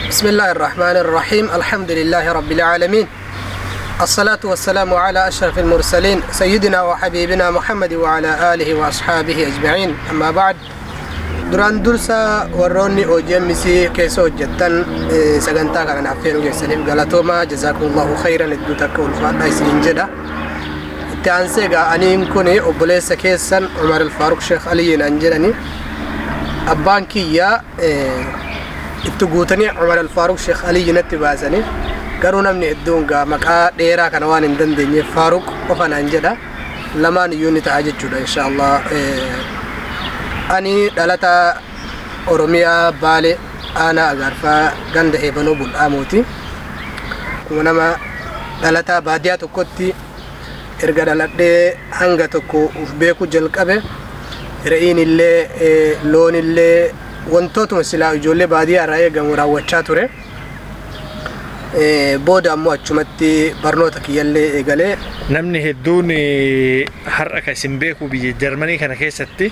بسم الله الرحمن الرحيم الحمد لله رب العالمين الصلاة والسلام على أشرف المرسلين سيدنا وحبيبنا محمد وعلى آله وأصحابه أجمعين أما بعد دران درسا وروني أوجمسي كيسو جتن سجنتا كان عفيرو جسليم قالتوما جزاكم الله خيرا لدوتك والفاتحة سنين جدا تانسيغا أنين كوني أبوليس كيسن عمر الفاروق شيخ علي أنجلني أبانكيا اتقوتني عمر الفاروق شيخ علي نتبازني قرونا من الدونغا مكا ديرا كانوان اندندني فاروق وفان انجدا لما نيوني تحاجد جدا ان شاء الله اني دالتا اوروميا بالي انا اغارفا غند هيبنو بالاموتي ونما دالتا بادياتو كوتي ارغا دالدي هنگا تكو وفبيكو جلقبه رئين اللي لون اللي wantoota silaa ijoollee baadiyyaa irraa eegamu raawwachaa ture booda ammoo achumatti barnoota kiyyallee eegalee namni hedduun har'a kan isin beeku biyya Jarmanii kana keessatti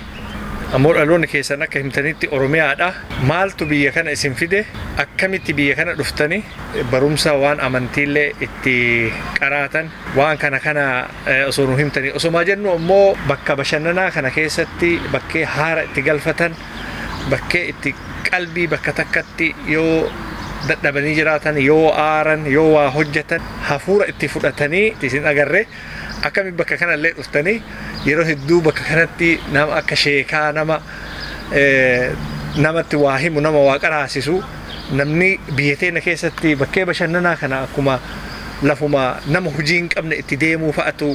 ammoo dhaloonni keessan akka himtanitti Oromiyaadha maaltu biyya kana isin fide akkamitti biyya kana dhuftani barumsa waan amantiillee itti qaraatan waan kana osoo nu himtani osoo jennu ammoo bakka bashannanaa kana keessatti bakkee haara itti galfatan bakkee itti qalbii bakka takkatti yoo dadhabanii jiraatan yoo aaran yoo waa hojjetan hafuura itti fudhatanii isin agarre akkami bakka kanallee dhuftanii yeroo hedduu bakka kanatti nama akka sheekaa namatti waa himu nama waa qaraasisu namni biyya teenya keessatti bakkee bashannanaa kana akkuma lafuma nama hojii hin qabne itti deemuu fa'atu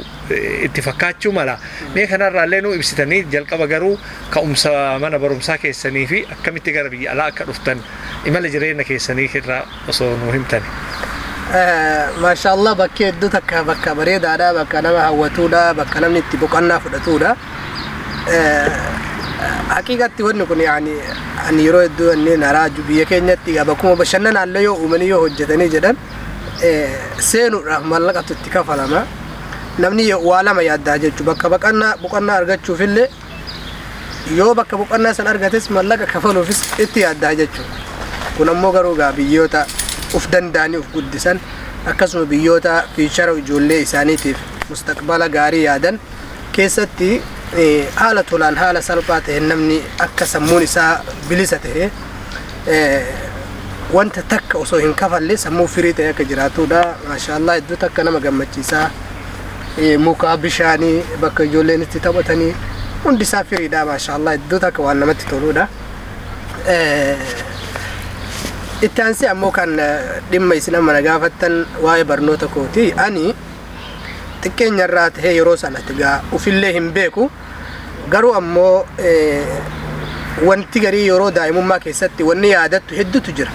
itti fakkaachuu mala mee kanarraallee nu ibsitanii jalqaba garuu ka'umsa mana barumsaa keessanii fi akkamitti gara biyya alaa akka dhuftan imala jireenya keessanii irraa osoo nu himtani. Maashaallah bakkee hedduu takka bakka bareedaadha bakka nama hawwatuudha bakka namni itti boqonnaa fudhatuudha. Haqiiqatti wanni kun ani yeroo hedduu inni naraaju biyya keenyatti bakkuma bashannanaallee yoo uumanii yoo hojjetanii jedhan seenuudhaaf mallaqatu itti kafalama namni waa lama yaaddaa jechuudha bakka boqonnaa argachuufillee yoo bakka boqonnaa san argates mallaqa kafaluufis itti yaaddaa jechuudha kun ammoo garuu biyyoota uf danda'anii uf guddisan akkasuma biyyoota fiichara ijoollee isaaniitiif mustaqbala gaarii yaadan keessatti haala tolaan haala salphaa ta'een namni akka sammuun isaa bilisa ta'e wanta takka osoo hin kafalle sammuu firii ta'e akka jiraatudha maashaallah iddoo takka nama gammachiisaa muka bishaanii bakka ijoolleen itti taphatanii hundi isaa firiidha maashaallah iddoo takka waan namatti toludha itti aansee ammoo kan dhimma isin amma na gaafattan waa'ee barnoota kooti ani xiqqeenya irraa ta'ee yeroo sanatti ufillee hin beeku garuu ammoo wanti garii yeroo daa'imummaa keessatti wanni yaadattu hedduutu jira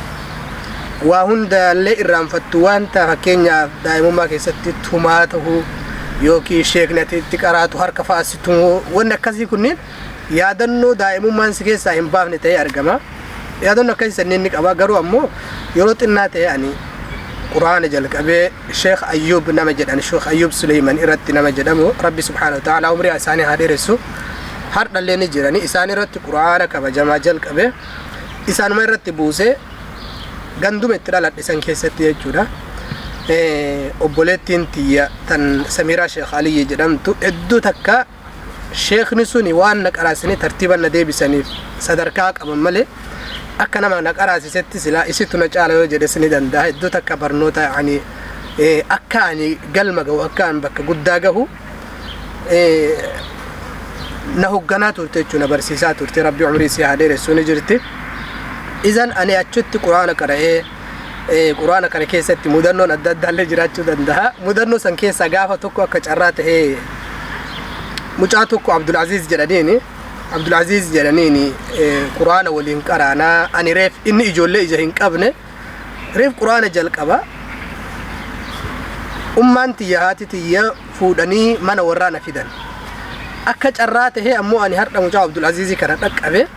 waa hundaallee irraanfattu wanta fakkeenyaaf daa'imummaa keessatti tumaa ta'uu yookiin sheeknatiitti qaraatu harka faasitu wanni akkasii kunniin yaadannoo daa'imummaan si keessaa hin baafne ta'ee argama yaadannoo akkasii sanniin ni qaba garuu ammoo yeroo xinnaa ta'e ani quraana jalqabee sheekh ayyub nama jedhan sheekh ayyub suleyman irratti nama jedhamu rabbi subhaanahu wa ta'ala umrii isaanii haa dheeressu hardhallee ni jirani isaan irratti quraana kabajamaa jalqabee isaanuma irratti buusee ganduma itti dhaladhisan keessatti jechuudha obboleettiin tiyya tan Samiraa Sheekh Aliyyi jedhamtu hedduu takka sheekni suni waan na qaraasanii tartiiban na deebisaniif sadarkaa qaban malee akka nama na qaraasisetti silaa isitu na caala yoo jedhes ni danda'a hedduu takka barnoota akka ani galma gahu akka ani bakka guddaa gahu na hoogganaa turte jechuun na barsiisaa turte rabbi umrii si haa dheeressu ni jirti izan ani achitti quraana qara'ee quraana kana keessatti mudannoon adda addaa illee jiraachuu danda'a. Mudannoo san keessa gaafa tokko akka carraa tahee mucaa tokko Abdul Aziz jedhaniini quraana waliin qaraanaa ani reef inni ijoollee ija hin qabne reef quraana jalqaba ummaan tiyya haati tiyya fuudhanii mana warraana fidan akka carraa tahee ammoo ani har'a mucaa Abdul Aziz kana dhaqqabe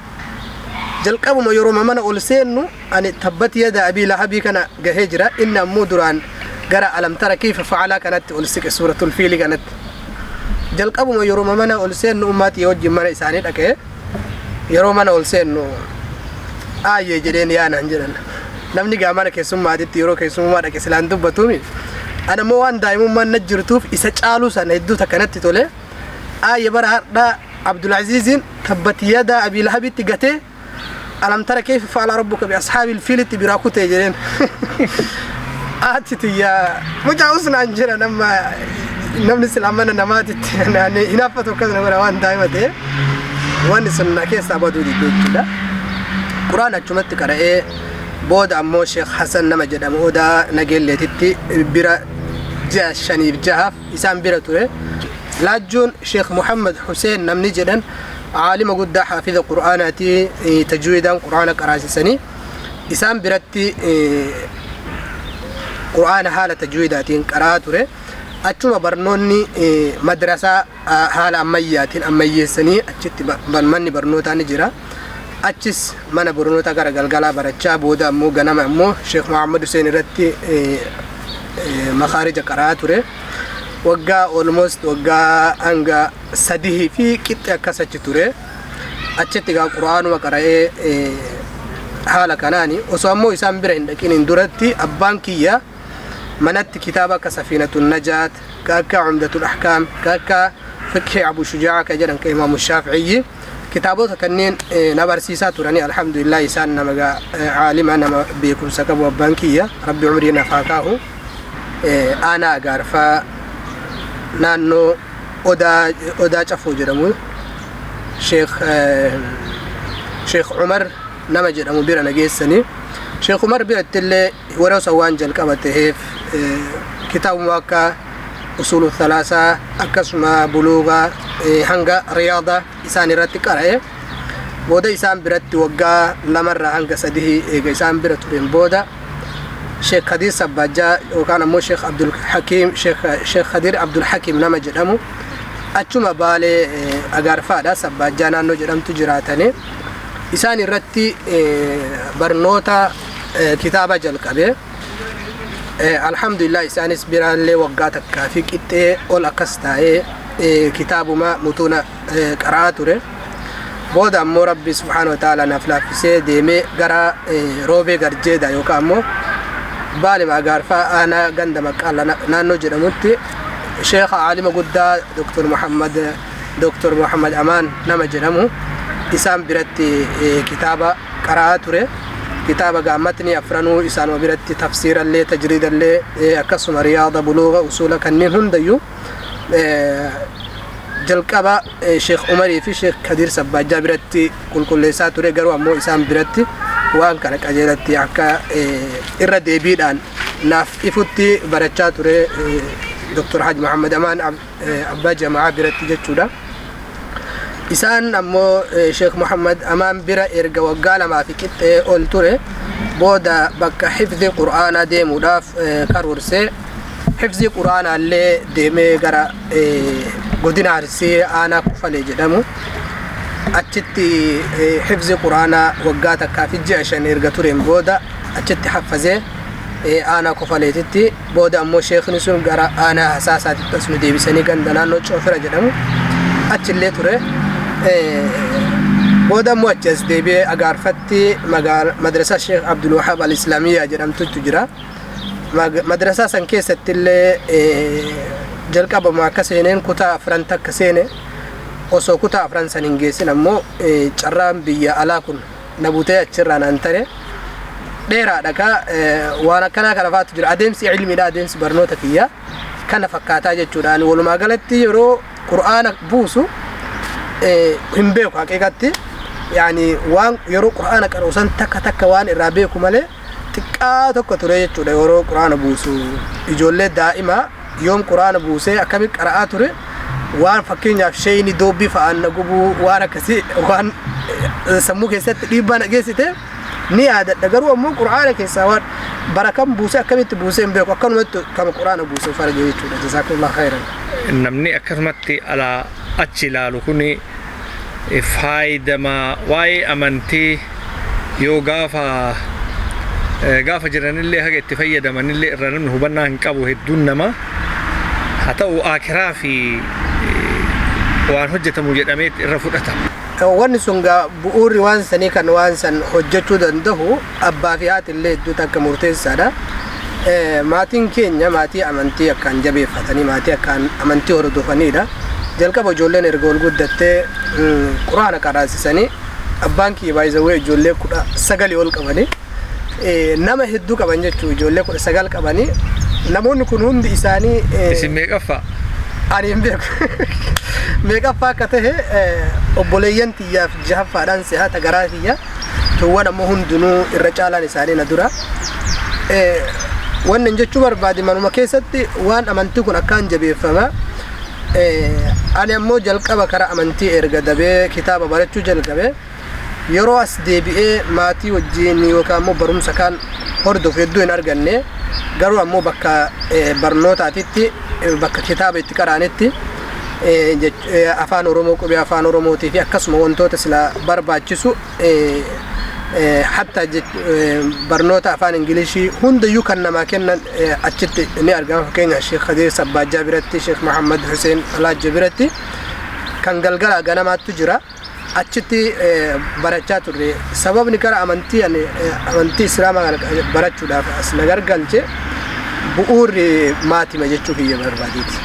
jalqabuma yeroo mana ol seennu ani tabbat yada abii lahabii kana gahee jira inni ammoo duraan gara alam tara kayfa fa'ala kanatti ol siqe suuratul fiil kanatti jalqabuma yeroo mana ol seennu ummati wajjin mana isaanii dhaqee yeroo mana ol seennu aayee jedheen yaanaan jedhan namni gaamana keessummaatitti yeroo keessummaa dhaqe silaan dubbatuumi ana moo waan daa'imummaan na jirtuuf isa caaluu sana hedduu takkanatti tole aayee bara har'a Abdul Azizin tabbat yada abii lahabitti gatee alam tara kayfa fa'ala rabbuka bi ashaabil fiilitti biraa kutee jedheen aatiti yaa mucaa usnaan jira namni silaamana namaatitti hinaaffatu akkasuma godha waan daa'ima ta'e wanni sun na keessaa baduu jechuudha. Quraan achumatti qara'ee booda ammoo Sheekh Hasan nama jedhamu odaa nageelleetitti bira ji'a 5-6 isaan bira ture. Laajjuun Sheekh Muhammad Hussein namni jedhan عالم قد حافظ قرآناتي تجويدا قرآن قراسسني إسام برتي قرآن حالة تجويداتي قراتوري أتشوما برنوني مدرسة حالة أميسني أتشت بنمني برنوتاني جرا أتشس من برنوتا غرا غلغلا برچا بودا مو غنم مو شيخ محمد حسين رتي مخارج قراتوري waggaa almost waggaa hanga sadii fi qixxe akkas ture achitti gaa quraanuma qara'ee haala kanaani osoo ammoo isaan bira hin dhaqin duratti abbaan kiyya manatti kitaaba akka safiinatun najaat akka umdatul ahkaam akka fiqhi abu shujaa ka jedhan ka imaamu shaafi'i kitaabota kanneen na barsiisaa turani alhamdulillah isaan nama aalima nama beekumsa qabu abbaan kiyya rabbi umrii naaf kaahu ana agarfaa naannoo odaa cafoo jedhamu Sheekh Umar nama jedhamu bira nageessanii Sheekh Umar biratti illee warra waan jalqabateef kitaabuma akka usulu thalaasaa akkasuma buluugaa hanga riyaada isaan irratti qara'e booda isaan biratti waggaa 2 hanga 3 eega isaan bira tureen booda Sheikh Khadir Sabbajaa yookaan ammoo Sheikh Abdul Hakim Sheikh Khadir Abdul Hakim nama jedhamu achuma baalee agarfaadha Sabbajaa naannoo jedhamtu jiraatanii isaan irratti barnoota kitaaba jalqabe alhamdulillah isaanis biraallee waggaa takkaa fi qixxee ol akkas taa'ee kitaabuma mutuuna qaraa ture booda ammoo rabbi subhaanahu wa ta'ala naaf laaffisee deemee gara roobee garjeeda yookaan ammoo بالما أعرفه أنا قندم قال نانو جرمتي شيخ عالم قدا دكتور محمد أمان نما جرمه إسام برتي كتابة قرأته كتابة قامتني أفرنو إسان وبرتي تفسير اللي تجريد اللي أقسم رياضة بلوغة أصول كنين هنديو جلقبا شيخ عمري في شيخ كدير سباجا برتي كل ساتوري قروا أمو إسام برتي waan kana qajeelatti akka irra deebiidhaan naaf ifutti barachaa ture Dr. Haj Muhammad Aman abbaa jamaa biratti jechuudha isaan ammoo Sheikh Muhammad Aman bira erga waggaa 2 fi qixxee ol ture booda bakka hifzi quraanaa deemuudhaaf karoorse hifzi quraanaa illee deemee gara godina Arsii aanaa Kufalee jedhamu achitti hifzi quraanaa waggaa takkaa fi ji'a 5 erga tureen booda achitti haffazee aanaa Kofaleetitti booda ammoo sheekhni sun gara aanaa Hasaasaatitti as nu deebisanii ganda naannoo Coofira jedhamu achillee ture booda ammoo achi as deebi'ee Agaarfatti madrasaa Sheekh Abdul Wahab al-Islaamiyyaa jedhamtutu jira madrasaa san keessatti illee jalqabama akka seeneen kutaa 4 takka seene osoo kutaa 4 san hin geessin ammoo carraan biyya alaa kun nabutee achirraan antare dheeraadha ka waan akkanaa kana faatu jira adeemsi ilmiidha adeemsi barnoota kiyya kana fakkaataa jechuudhaan walumaa galatti yeroo qur'aana buusu hin beeku haqiiqatti yaani waan yeroo qur'aana qara'usan takka waan irraa beeku malee xiqqaa tokko ture jechuudha yeroo quraana buusu ijoollee daa'ima yoom quraana buusee akkamitti qara'aa ture waan fakkeenyaaf shayni doobbii fa'aan gubuu waan akkasii waan sammuu keessatti dhiibbaa nageessite ni yaadadha garuu ammoo quraana keessaa waan barakam buusee akkamitti buusee hin beeku akkanumatti kama quraana buusee farge jechuudha jazaakumullahu khairan. Namni akkasumatti alaa achi ilaalu kuni faayidama waa'ee amantii yoo gaafa jiranillee haga itti fayyadamanillee irra namni hubannaa hin qabu hedduun nama haa ta'u akiraa fi waan hojjetamu jedhamee irra fudhatama. Wanni sun bu'uurri waan sanii kan waan san hojjechuu danda'u abbaa fi haati illee hedduutu akka murteessaadha. Maatiin keenya maatii amantii akkaan jabeeffatanii maatii akkaan amantii hordofanidha. Jalqaba ijoolleen erga ol guddattee quraana qaraasisanii abbaan kiyya baay'isawee ijoollee 19 ol qabanii nama hedduu qaban jechuudha ijoollee 19 qabanii namoonni kun hundi isaanii isin meeqaffaa? Ani hin beeku meeqaffaa akka ta'e obboleeyyan tiyyaaf jahaffaadhaan si'aata garaa kiyya tuwwan ammoo hundinuu irra caalaan isaanii na dura. Wannan jechuu barbaade manuma keessatti waan amantii kun akkaan jabeeffama. Ani ammoo jalqaba karaa amantii erga dabee kitaaba barachuu jalqabe yeroo as deebi'ee maatii wajjin yookaan ammoo barumsa kan hordofu hedduu hin arganne garuu ammoo bakka barnootaatitti bakka kitaaba itti qaraanetti afaan Oromoo qubee afaan Oromootii fi akkasuma wantoota sila barbaachisu hatta barnoota afaan Ingilishii hundayyuu kan namaa kennan achitti ni argama. Fakkeenya Sheekh Khadir Sabbaajaa biratti Sheekh Muhammad Hussein Alaajja biratti kan galgala ganamaattu jira achitti barachaa turre. Sababni karaa amantii islaamaa barachuudhaaf as na gargalche bu'uurri maatima jechuu kiyya barbaadeeti.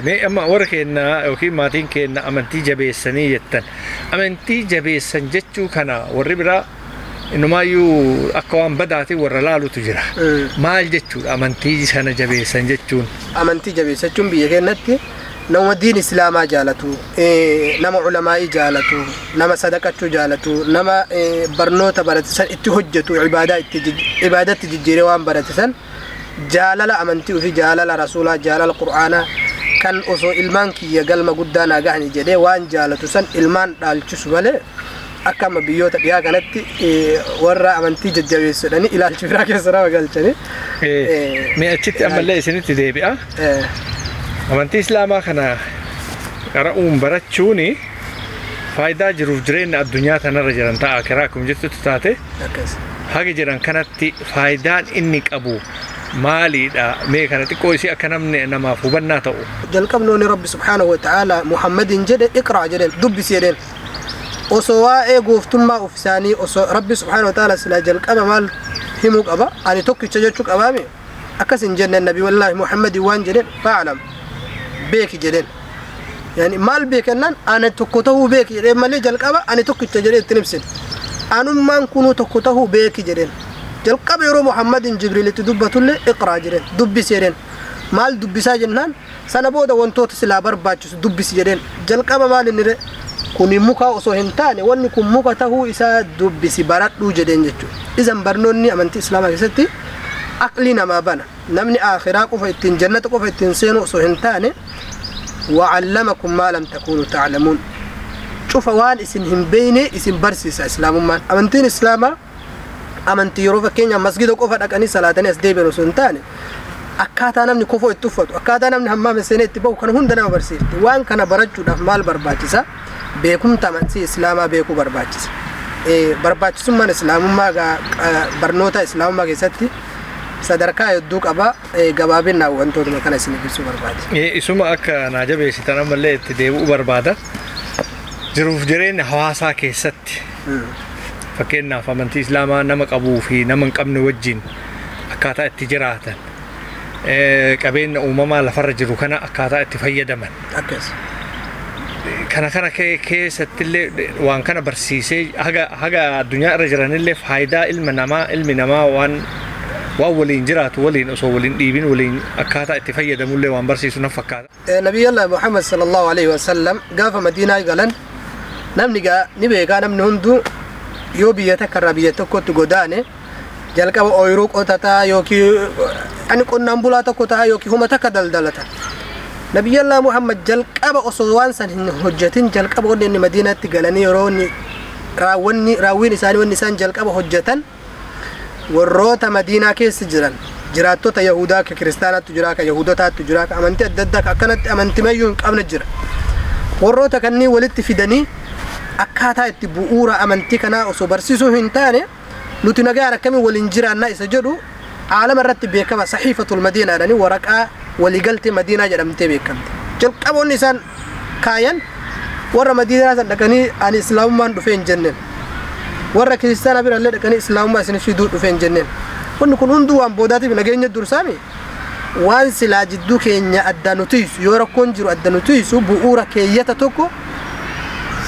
Mee amma warra keenya yookiin maatiin keenya amantii jabeessanii jettan amantii jabeessan jechuu kana warri biraa inumaayyuu akka waan badaatii warra laalutu jira. Maal jechuudha amantii sana jabeessan jechuun? Amantii jabeessachuun biyya keenyatti nama diin islaamaa jaalatu, nama ulamaa'ii jaalatu, nama sadaqachuu jaalatu, nama barnoota baratisan itti hojjetu, ibaadatti jijjiiree waan baratisan jaalala amantii ofii jaalala rasuulaa jaalala qur'aanaa kan osoo ilmaan kiyya galma guddaa naa gahanii jedhee waan jaalatu san ilmaan dhaalchisu malee akka amma biyyoota dhiyaa kanatti warra amantii jajjabeessuudhani ilaalchi biraa keessa nama galchanii. Mee achitti ammallee isinitti deebi'a. Amantii islaamaa kana qara'uun barachuuni faayidaa jiruuf jireenya addunyaa tanarra jiran ta'a akiraa akkuma jettutti taate haga jiran kanatti faayidaan inni qabu maalidha? Mee kana xiqqoo isii akka namni namaaf hubannaa ta'u. Jalqabnoonni Rabbi subhaanahu wa ta'ala Muhammadin jedhe iqraa jedheen dubbisi jedheen osoo waa'ee gooftummaa of isaanii osoo Rabbi subhaanahu wa ta'ala silaa jalqaba maal himuu qaba ani tokkicha jechuu qabaame akkas hin jenne nabi wallaahi Muhammadin waan jedheen fa'alam beeki jedheen yani maal beekennan ani tokko ta'uu beeki jedheen malee jalqaba ani tokkicha jedhee ittiin ibsin anummaan kunuu tokko ta'uu beeki jedheen jalqaba yeroo Muhammadin Jibriilitti dubbatullee iqraa jedheen dubbisi jedheen maal dubbisaa jennaan sana booda wantoota silaa barbaachisu dubbisi jedheen jalqaba maal inni kuni muka osoo hin taane wanni kun muka ta'uu isaa dubbisi baradhuu jedheen jechuudha. Izan barnoonni amantii islaamaa keessatti aqli namaa bana namni akhiraa qofa ittiin jannata qofa ittiin seenu osoo hin taane wa'allamakum maa lam takuunu ta'lamuun cufa waan isin hin beeyne isin barsiisa islaamummaan. Amantiin islaamaa amantii yeroo fakkeenya masgida qofa dhaqanii salaatanii as deebi'an osoo hin taane akkaataa namni kofoo itti uffatu akkaataa namni hammaama seenee itti bahu kana hunda nama barsiifti. Waan kana barachuudhaaf maal barbaachisa? Beekumta amantii islaamaa beekuu barbaachisa. Barbaachisummaan islaamummaa barnoota islaamummaa keessatti sadarkaa hedduu qaba. Gabaabinaan wantootuma kana isin ibsuu barbaade. Isuma akka naa jabeessitan ammallee itti deebi'uu barbaada. Jiruuf jireenya hawaasaa keessatti fakkeenyaaf amantii islaamaa nama qabuu fi nama hin qabne wajjin akkaataa itti jiraatan qabeenya uumamaa lafarra jiru kana akkaataa itti fayyadaman. Kana keessattillee waan kana barsiisee haga addunyaa irra jiranillee faayidaa ilmi namaa waan waliin jiraatu waliin osoo waliin dhiibin waliin akkaataa itti fayyadamullee waan barsiisu na fakkaata. Nabiyyi Muhammad sallallahu alaihi wasallam gaafa Madiinaa galan namni ni beekaa namni hunduu yoo biyya takka irraa biyya tokkotti godaane jalqaba ooyiruu qotataa yookiin ani qonnaan bulaa tokko ta'a yookiin huma takka daldalata. Nabiyyallaa Muhammad jalqaba osoo waan san hin hojjetin jalqaba wanni inni Madiinaatti galanii yeroo raawwiin isaanii wanni isaan jalqaba hojjetan warroota Madiinaa keessa jiran jiraattota Yahudaa ka Kiristaanaatu jira ka Yahudotaatu jira ka amantii adda addaa akkanatti amantii mayyuu hin qabne jira. Warroota kanneen walitti fidanii akkaataa itti bu'uura amantii kanaa osoo barsiisuu hin taane nuti nagaan akkamiin waliin jiraannaa isa jedhu عالم الرتب بيكما صحيفة المدينة يعني ورقة ولقلت مدينة جرمتي بيكمت جلقبوا النسان كاين ورا مدينة لكني عن إسلام ما دفين جنن ورا كريستيان أبي الله لكني إسلام ما سنفيدو دفين جنن ونكون هندو عن بوداتي بنجينا الدرسامي وان سلا جدو كينيا الدانوتيس يورا كونجرو الدانوتيس بؤورا كييتا توكو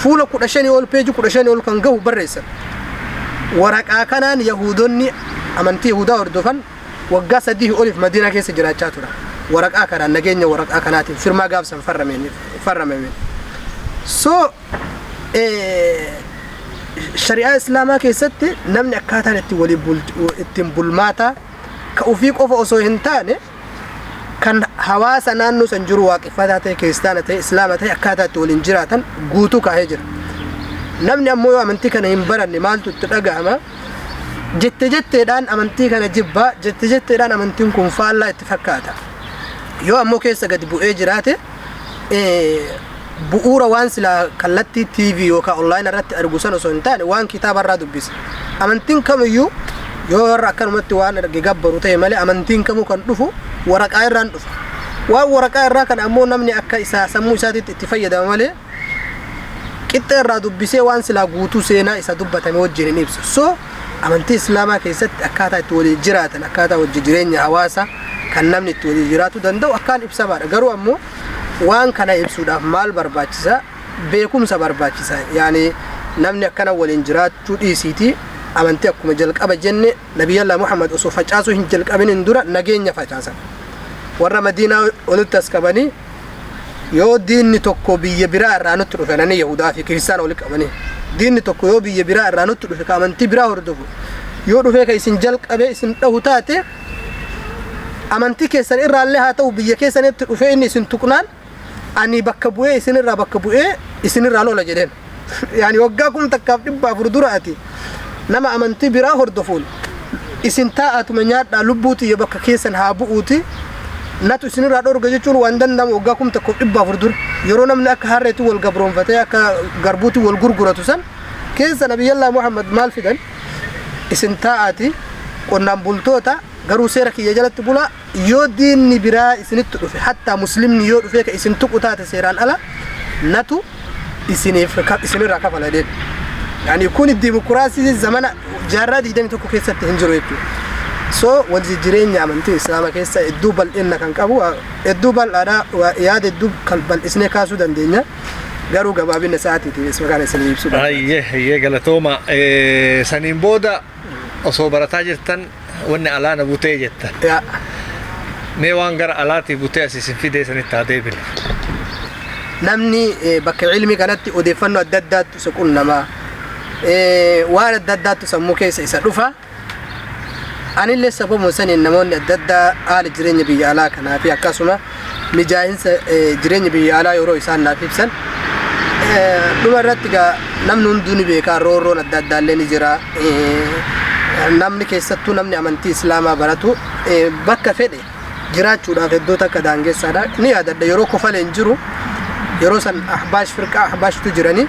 فولا كرشاني أول بيجو كرشاني أول كانجو بريسا ورقة كانان يهودوني amantii Yahudaa hordofan waggaa 3 oliif Madiinaa keessa jiraachaa tura. Waraqaa kanaan nageenya waraqaa kanaatiin firmaa gaafsan farrameen. So shari'aa islaamaa keessatti namni akkaataan ittiin bulmaata ka ofii qofa osoo hin taane kan hawaasa naannoo san jiru waaqeffataa ta'e kiristaana ta'e islaama ta'e akkaataa itti waliin jiraatan guutuu kaa'ee jira. Namni ammoo yoo amantii kana hin baranne maaltu itti dhaga'ama? jetteedhaan amantii kana jibbaa jetteedhaan amantiin kun faallaa itti fakkaata yoo ammoo keessa gadi bu'ee jiraate bu'uura waan sila kallattii TV yookaan online irratti argu san osoo hin taane waan kitaabarraa dubbisa amantiin kamiyyuu yoo warra akkanumatti waan arge gabbaru ta'e malee amantiin kamuu kan dhufu waraqaa irraan dhufa waan waraqaa irraa kan ammoo namni akka isaa sammuu isaatiitti itti fayyadama malee qixxee irraa dubbisee waan sila guutuu seenaa isa dubbatame wajjin hin ibsu so amantii islaamaa keessatti akkaataa itti walii jiraatan akkaataa wajji jireenya hawaasa kan namni itti walii jiraatu danda'u akkaan ibsamaadha garuu ammoo waan kana ibsuudhaaf maal barbaachisa beekumsa barbaachisa yaani namni akkana waliin jiraachuu dhiisiiti amantii akkuma jalqaba jenne nabiyallaa Muhammad osoo facaasuu hin jalqabin dura nageenya facaasan warra Madiinaa walitti as qabanii yoo diinni tokko biyya biraa irraa nutti dhufanii Yahudaa fi Kiristaana walitti qabanii diinni tokko yoo biyya biraa irraa nutti dhufe ka amantii biraa hordofu yoo dhufee ka isin jalqabe isin dhahu taate amantii keessan irraallee haa ta'u biyya keessanitti dhufee inni isin tuqnaan ani bakka bu'ee isin irraa bakka bu'ee isin irraa lola jedheen yaani waggaa kun takkaaf 400 duraati nama amantii biraa hordofuun isin taa'atuma nyaadhaa lubbuuti yoo bakka keessan haa bu'uuti natu isin irraa dhorga jechuun waan danda'amu waggaa kun takkaaf 400 dura yeroo namni akka harreetti wal gabroonfatee akka garbuutti wal gurguratu san keessa nabiyallaa Muhammad maal fidan isin taa'ati qonnaan bultoota garuu seera kiyya jalatti bulaa yoo diinni biraa isinitti dhufe hatta muslimni yoo dhufe ka isin tuqu taate seeraan ala natu isinirraa kafala deemu yaani kun dimokiraasii zamana jaarraa 21 keessatti hin jiru jechuudha so wajji jireenya amantii islaama keessa hedduu bal'inna kan qabu hedduu bal'aadha yaada hedduu kan bal'isnee kaasuu dandeenya garuu gabaabina sa'aatiitiif isma kana isin ibsuu ayyee galatooma saniin booda osoo barataa jirtan wanni alaana butee jettan mee waan gara alaati butee asisin fidee sanitti haa deebine namni bakka ilmi kanatti odeeffannoo adda addaatu isa qunnamaa waan adda addaatu sammuu keessa isa dhufa anillee sababuma saniin namoonni adda addaa haala jireenya biyya alaa kanaa fi akkasuma mijaa'insa jireenya biyya alaa yeroo isaan naaf ibsan dhuma irratti gaa namni hunduu ni beekaa roorroon adda addaallee ni jira namni keessattuu namni amantii islaamaa baratu bakka fedhe jiraachuudhaaf hedduu takka daangeessaadha ni yaadadha yeroo kofaleen jiru yeroo san ahbaash firqaa ahbaashtu jiranii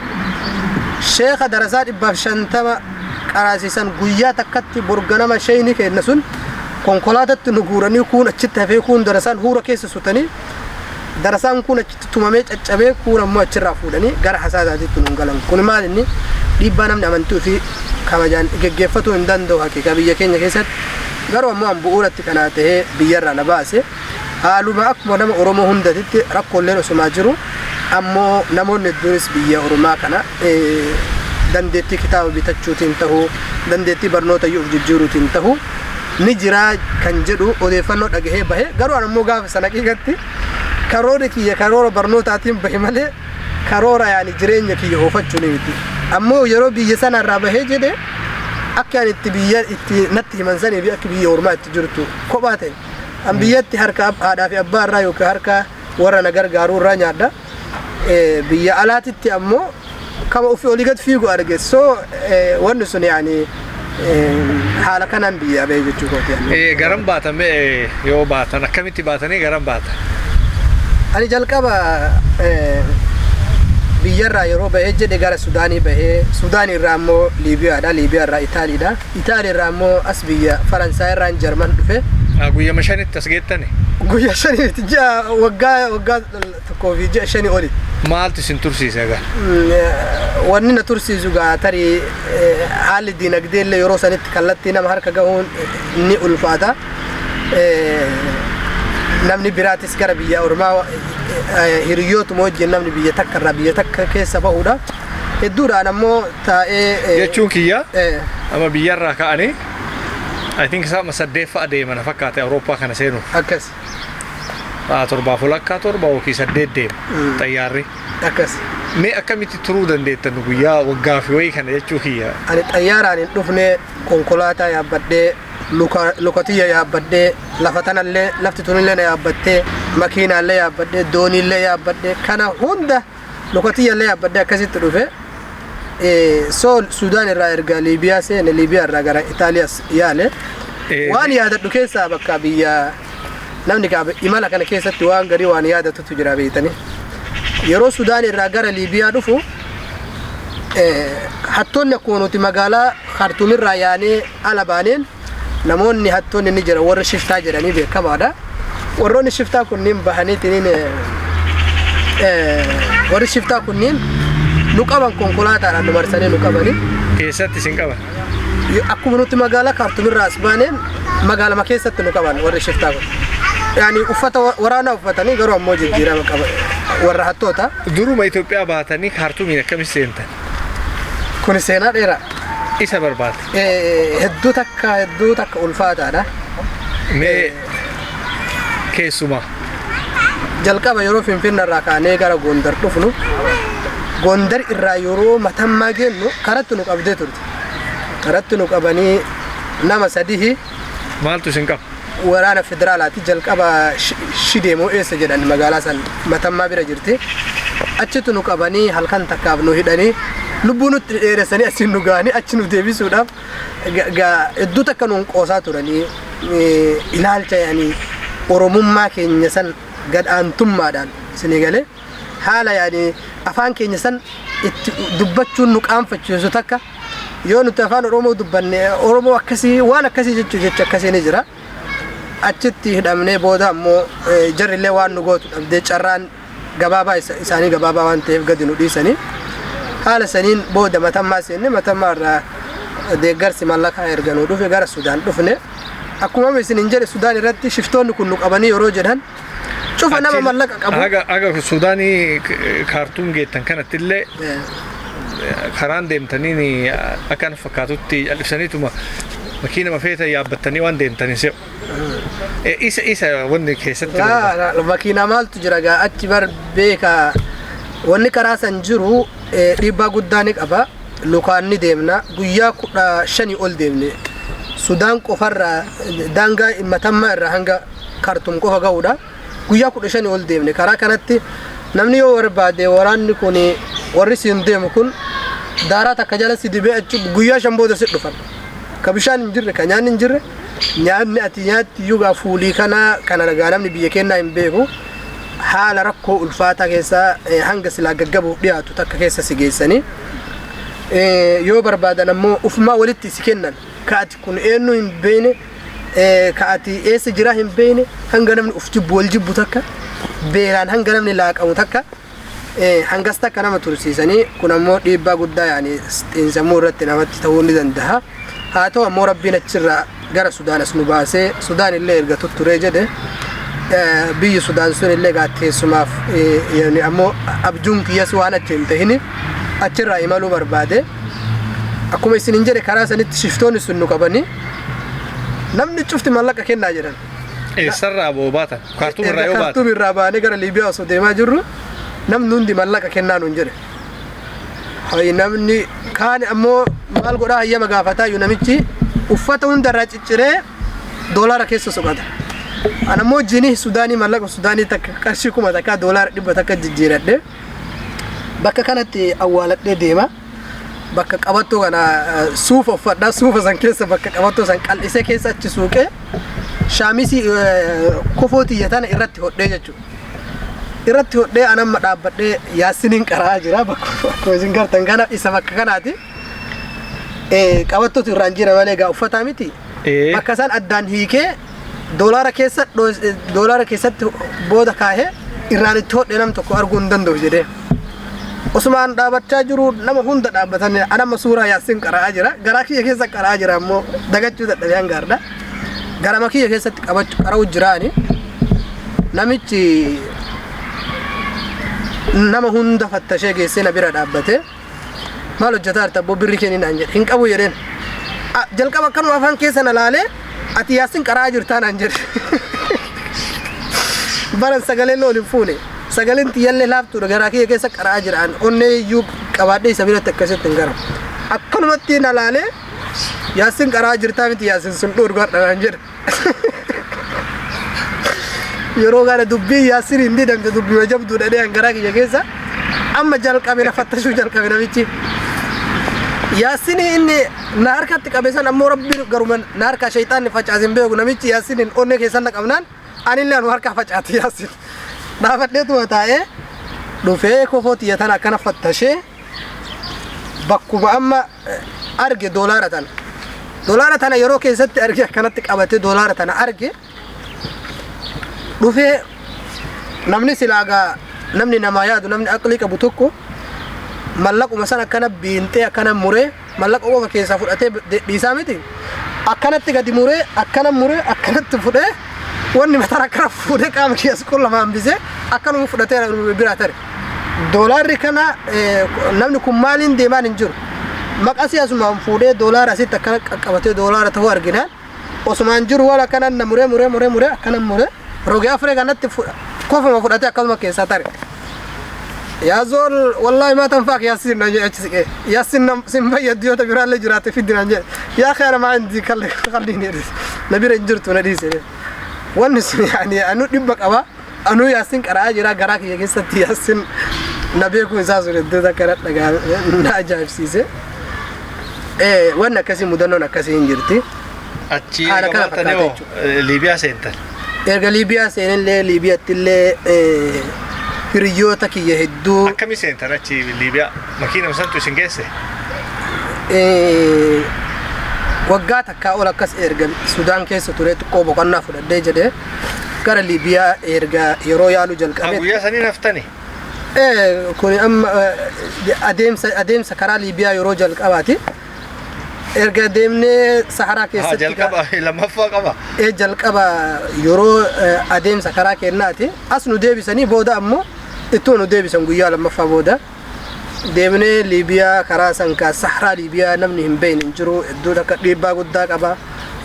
sheekha darasaa 150 qaraasiisan guyyaa takkatti borganama shayni kenna sun konkolaatatti nu guuranii kuun achitti hafee kuun darasaan huura keessa sutanii darasaan kun achitti tumamee caccabee kuun ammoo achirraa fuudhanii gara hasaasaatitti nu galan kun maal inni dhiibbaa namni amantii fi kabajaan geggeeffatu hin danda'u haqiiqa biyya keenya keessatti garuu ammoo an bu'uuratti kanaa ta'ee biyyarraa na baase haaluma akkuma nama Oromoo hundatitti rakkooleen osumaa jiru ammoo namoonni hedduunis biyya Oromaa kana dandeettii kitaaba bitachuutiin ta'uu dandeettii barnoota yuuf jijjiiruutiin ta'uu ni jira kan jedhu odeeffannoo dhagahee bahe garuu ammoo gaafa sana haqiiqatti karoora kiyya karoora barnootaatiin bahe malee karoora yaani jireenya kiyya oofachuu ni miti ammoo yeroo biyya sana irraa bahee jedhe akka ani itti biyya itti natti himan sanii fi akka biyya ormaa itti jirtu kophaa ta'e an biyyatti harka haadhaa fi abbaa irraa yookaan harka warra na gargaaruu irraa nyaadha biyya alaatitti ammoo kama ofii olii gad fiigu arge so wanni sun yaani haala kanaan biyya ba'e jechuu kooti. Garam baatan yoo baatan akkamitti baatanii garam baatan? Ani jalqaba biyyarraa yeroo bahee jedhe gara Sudaanii bahee Sudaanii irraa ammoo Liibiyaadha Liibiyaa irraa Itaaliidha Itaalii irraa ammoo as biyya Faransaay irraa Jarman dhufe. Guyyaa shanitti as geettani? Guyyaa shanitti ji'a waggaa tokkoo fi ji'a shanii oli. Maaltu isin tursiise egaa? Wanni na tursiisu gaa tarii haalli diinagdee illee yeroo sanitti kallattii nama harka gahuun ni ulfaata. Namni biraatis gara biyya ormaa hiriyootuma wajjin namni biyya takka irraa biyya takka keessa bahudha. Hedduudhaan ammoo taa'ee jechuun kiyya amma biyyarraa ka'anii I think sama saddeeffa adeeman fakkaate Awurooppaa kana seenu. Akkas. Torbaaf walakkaa torba yookiin saddeet deema xayyaarri. Akkas. Mee akkamitti turuu dandeettan guyyaa waggaa fi wayii kana jechuu kiyya? Ani xayyaaraan hin dhufne konkolaataa yaabbadhee lukatiyya yaabbadhee lafa tanallee lafti tunillee na yaabbattee makiinaallee yaabbadhee dooniillee yaabbadhee kana hunda lukatiyyallee yaabbadhee akkasitti dhufe. So Sudan irraa erga Liibiyaa seene Liibiyaa irraa gara Itaaliyaas yaale waan yaadadhu keessaa bakka biyya namni imala kana keessatti waan garii waan yaadatutu jira beeytanii yeroo Sudan irraa gara Liibiyaa dhufu hattoonni akkuma nuti magaalaa Khartoum irraa yaanee ala baaneen namoonni hattoonni ni jira warra shiftaa jedhanii beekamaadha warroonni shiftaa kunniin bahaniitiin warri shiftaa kunniin nu qaban konkolaataadhaan nu marsanii nu qabanii keessatti isin qaban akkuma nuti magaalaa Khartoum irraa as baaneen magaalama keessatti nu qaban warri shiftaa kun yaani uffata waraanaa uffatanii garuu ammoo jijjiirama qaban warra hattoota duruma Itoophiyaa baatanii Khartoumiin akkamitti seentan? Kun seenaa dheeraa isa barbaade hedduu takka ulfaataadha. Mee keessumaa jalqaba yeroo Finfinnee irraa kaanee gara Gondar dhufnu Gondar irraa yeroo Matammaa geennu karatti nu qabdee turte. Karatti nu qabanii nama sadii maaltu isin qaba? Waraana federaalaati jalqaba Shideemoo eessa jedhan magaalaa san Matammaa bira jirti. Achitti nu qabanii halkan takkaaf nu hidhanii lubbuu nutti dheeressanii achi nu gaanii achi nu deebisuudhaaf hedduu takka nuun qoosaa turanii ilaalcha yaanii oromummaa keenya san gadhaantummaadhaan isinii galee haala yaanii afaan keenya san itti dubbachuun nu qaanfachiisu takka yoo nuti afaan Oromoo dubbanne Oromoo akkasii waan akkasii jecha akkasii ni jira achitti hidhamnee booda ammoo jarrillee waan nu gootu dhabdee carraan gabaabaa isaanii gabaabaa waan ta'eef gadi nu dhiisanii haala saniin booda Matammaa seenne Matammaa irraa deeggarsi mallaqaa erga nu dhufe gara Sudaan dhufne akkuma isin jedhe Sudaan irratti shiftoonni kun nu qabanii yeroo jedhan cufa nama mallaqa qabu aga Sudaanii Khartoum geettan kanatti illee karaan deemtanii akkan fakkaatutti jal'isaniituma makiina mafeeta yaabbattanii waan deemtanii se'u. Isa wanni keessatti makiina maaltu jira gaa achi bar beeka wanni karaa san jiru dhiibbaa guddaa ni qaba lukaan ni deemna guyyaa 15 ol deemne Sudaan qofarraa daangaa Matammaa irraa hanga Khartoum qofa ga'uudha guyyaa 15 ol deemne karaa kanatti namni yoo barbaade waraanni kun warri siin deemu kun daaraa takka jala si dibee achi guyyaa 5 booda si dhufan ka bishaan hin jirre ka nyaanni hin jirre nyaanni ati nyaatti yugaa fuulii kana nagaa namni biyya kennaa hin beeku haala rakkoo ulfaataa keessaa hanga silaa gaggabuuf dhiyaatu takka keessa si geessanii yoo barbaadan ammoo ufumaa walitti si kennan ka ati kun eenyu hin beekne ka ati eessa jira hin beekne hanga namni uf jibbu wal jibbu takka beelaan hanga namni laaqamu takka hangas takka nama tursiisanii kun ammoo dhiibbaa guddaa yaani xiinsammuu irratti namatti ta'uu ni danda'a haa ta'u ammoo rabbiin achirraa gara Sudaanas nu baasee Sudaan illee erga tutturee jedhe biyyi Sudaan sun illee gaatteessumaaf ammoo abjuun kiyyas waan achi hin ta'ini achirraa imaluu barbaade akkuma isin hin jedhe karaa sanitti shiftoonni sun nu qabanii namni cufti mallaqa kennaa jedhan. Eessarraa baatan? Khartoum irraa yoo baatan? Khartoum irraa baanee gara Liibiyaa osoo deemaa jirru namni hundi mallaqa kennaa nuun jedhe. hay namni kaan ammoo maal godhaa hayyama gaafataa yoo namichi uffata hundarraa cicciree doolaara keessa soqata. Ana ammoo jinii Sudaanii mallaqa Sudaanii takka qarshii 1000 takka doolaara 100 takka jijjiiradhe bakka kanatti awwaaladhee deema. Bakka qabattoo kana suufa uffadhaa suufa san keessa bakka qabattoo san qal'isee keessa achi suuqee shaamisii kofootii yatana irratti hodhee jechuudha. Irratti hodhee anamma dhaabbadhee yaasiniin qaraa jira bakka isin gartan kana isa bakka kanaati. Qabattootu irraan jira malee gaa uffataa miti. Bakka san addaan hiikee doolaara keessatti booda kaahee irraan itti hodhee nam tokko arguu hin danda'u jedhee. Osman dhaabachaa jiru nama hunda dhaabbatanii anamma suuraa yaasin qaraa jira. Garaa kiyya keessa qaraa jira ammoo dagachuu dadhabee hangaarda. Garama kiyya keessatti qara'u jiraani. Namichi nama hunda fattashee geessee na bira dhaabbate. Maal hojjetaa jirta abboo birri kenni naan jedhe. Hin qabu jedheen. Jalqaba akkanuma afaan keessa na laalee ati yaasin qaraa jirtaa naan jedhe. Baran sagalee loon hin fuune. Sagaleen tiyyallee laaftuudha garaa kiyya keessa qaraa jiraan onnee iyyuu qabaadhee isa biratti akkasitti hin garamu. Akkanumatti na laalee yaasin qaraa jirtaa miti yaasin sun dhorgadha naan jedhe. Yeroo gara dubbii yaasin hin didamte dubbii wajabduudha dhee garaa kiyya keessa amma jalqabe na fattashuu jalqabe namichi. Yaasin inni na harkatti qabe san ammoo rabbiin garuma na harkaa shayxaanni facaasin beeku namichi yaasin onnee keessan na qabnaan anillee anu harkaa facaati yaasin. Dhaabadheetu taa'ee dhufee kofooti yatan akkana fattashee bakkuma amma arge doolaara tana. Doolaara tana yeroo keessatti arge akkanatti qabatee doolaara tana arge dhufee namni silaagaa namni namaa yaadu namni aqlii qabu tokko mallaquma san akkana biintee akkana muree mallaqa qofa keessaa fudhatee dhiisaa miti. Akkanatti gadi muree akkanatti fudhee wanni mataan akkana fuudhee qaama keessa qullama hambisee akkanuma fudhatee biraa tare. Doolaarri kana namni kun maaliin deemaan hin jiru. Maqasii asumaan fuudhee doolaara asitti akkana qaqqabatee doolaara ta'uu arginaan osumaan jiru waan akkana na muree akkana muree rogee afuree kanatti kofuma fudhatee akkasuma keessaa tare. Yaazol wallahi ma tanfaak yaasin na jechi siqee yaasin sin fayyadu yoo tabiraalee jiraate fiddinaan jedhe yaa khayra maa indi kalliin na bira hin jirtu na dhiise. Wanni sun yani anu dhibba qaba anu yaasin qaraa jira garaa kiyya keessatti yaasin na beeku isaa sun iddoo takka dhagaa na ajaa'ibsiise. Wanni akkasii mudannoon akkasii hin jirti. Achi qabatanii Liibiyaa seentan. Erga Liibiyaa seenillee Liibiyaatti illee hiriyoota kiyya hedduu. Akkamii seentan achi Liibiyaa makiina santu isin geesse? Waggaa takkaa ol akkas erga Sudaan keessa ture xiqqoo boqonnaa fudhadhee jedhee gara Liibiyaa erga yeroo yaaluu jalqabe. Guyyaa sanii naftani? Kun amma adeemsa karaa Liibiyaa yeroo jalqabaati. Erga deemnee Saharaa keessatti. Jalqaba lammaffaa qaba. Jalqaba yeroo adeemsa karaa kennaati. As nu deebisanii booda ammoo ittoo nu deebisan guyyaa lammaffaa booda. Deemnee Liibiyaa karaa sankaa Saharaa Liibiyaa namni hin beekne hin jiru. Iddoo takka dhiibbaa guddaa qaba.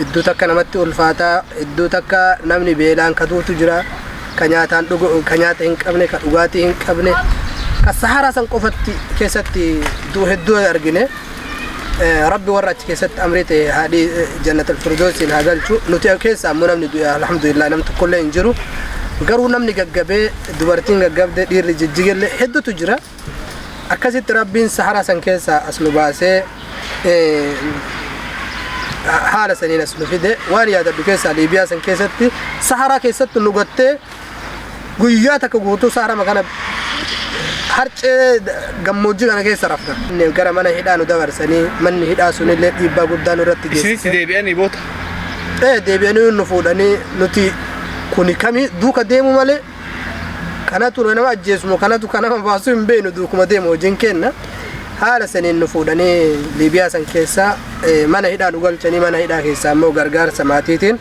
Iddoo takka namatti ulfaataa. Iddoo takka namni beelaan kaduutu jira. Ka nyaataan ka nyaata hin qabne, ka dhugaatii hin qabne. Ka Saharaa san qofatti keessatti hedduu argine. Rabbi warra achi keessatti amrite haadhi jannatul firdawsiin haa galchu. Nuti keessa ammoo namni alhamdulillah namni tokkollee hin jiru. Garuu namni gaggabee dubartiin gaggabdee dhiirri jijjigellee hedduutu jira. Akkasitti Rabbiin Saharaa san keessa as nu baasee haala saniin as nu fide waan yaadadhu keessaa Liibiyaa san keessatti Saharaa keessatti nu gattee guyyaa takka guutuu Saharaa kana harcee gammoojjii kana keessa rafna. Gara mana hidhaa nu dabarsanii manni hidhaa sunillee dhiibbaa guddaa nurratti geessise. Isinitti deebi'anii boota? Deebi'anii nu fuudhanii nuti kuni kamii duuka deemu malee kanatu nama ajjeesumo kanatu kanama baasu hin beeknu duukuma deemu hojiin kenna. Haala saniin nu fuudhanii Liibiyaa san keessa mana hidhaa nu galchanii mana hidhaa keessaa immoo gargaarsa maatiitiin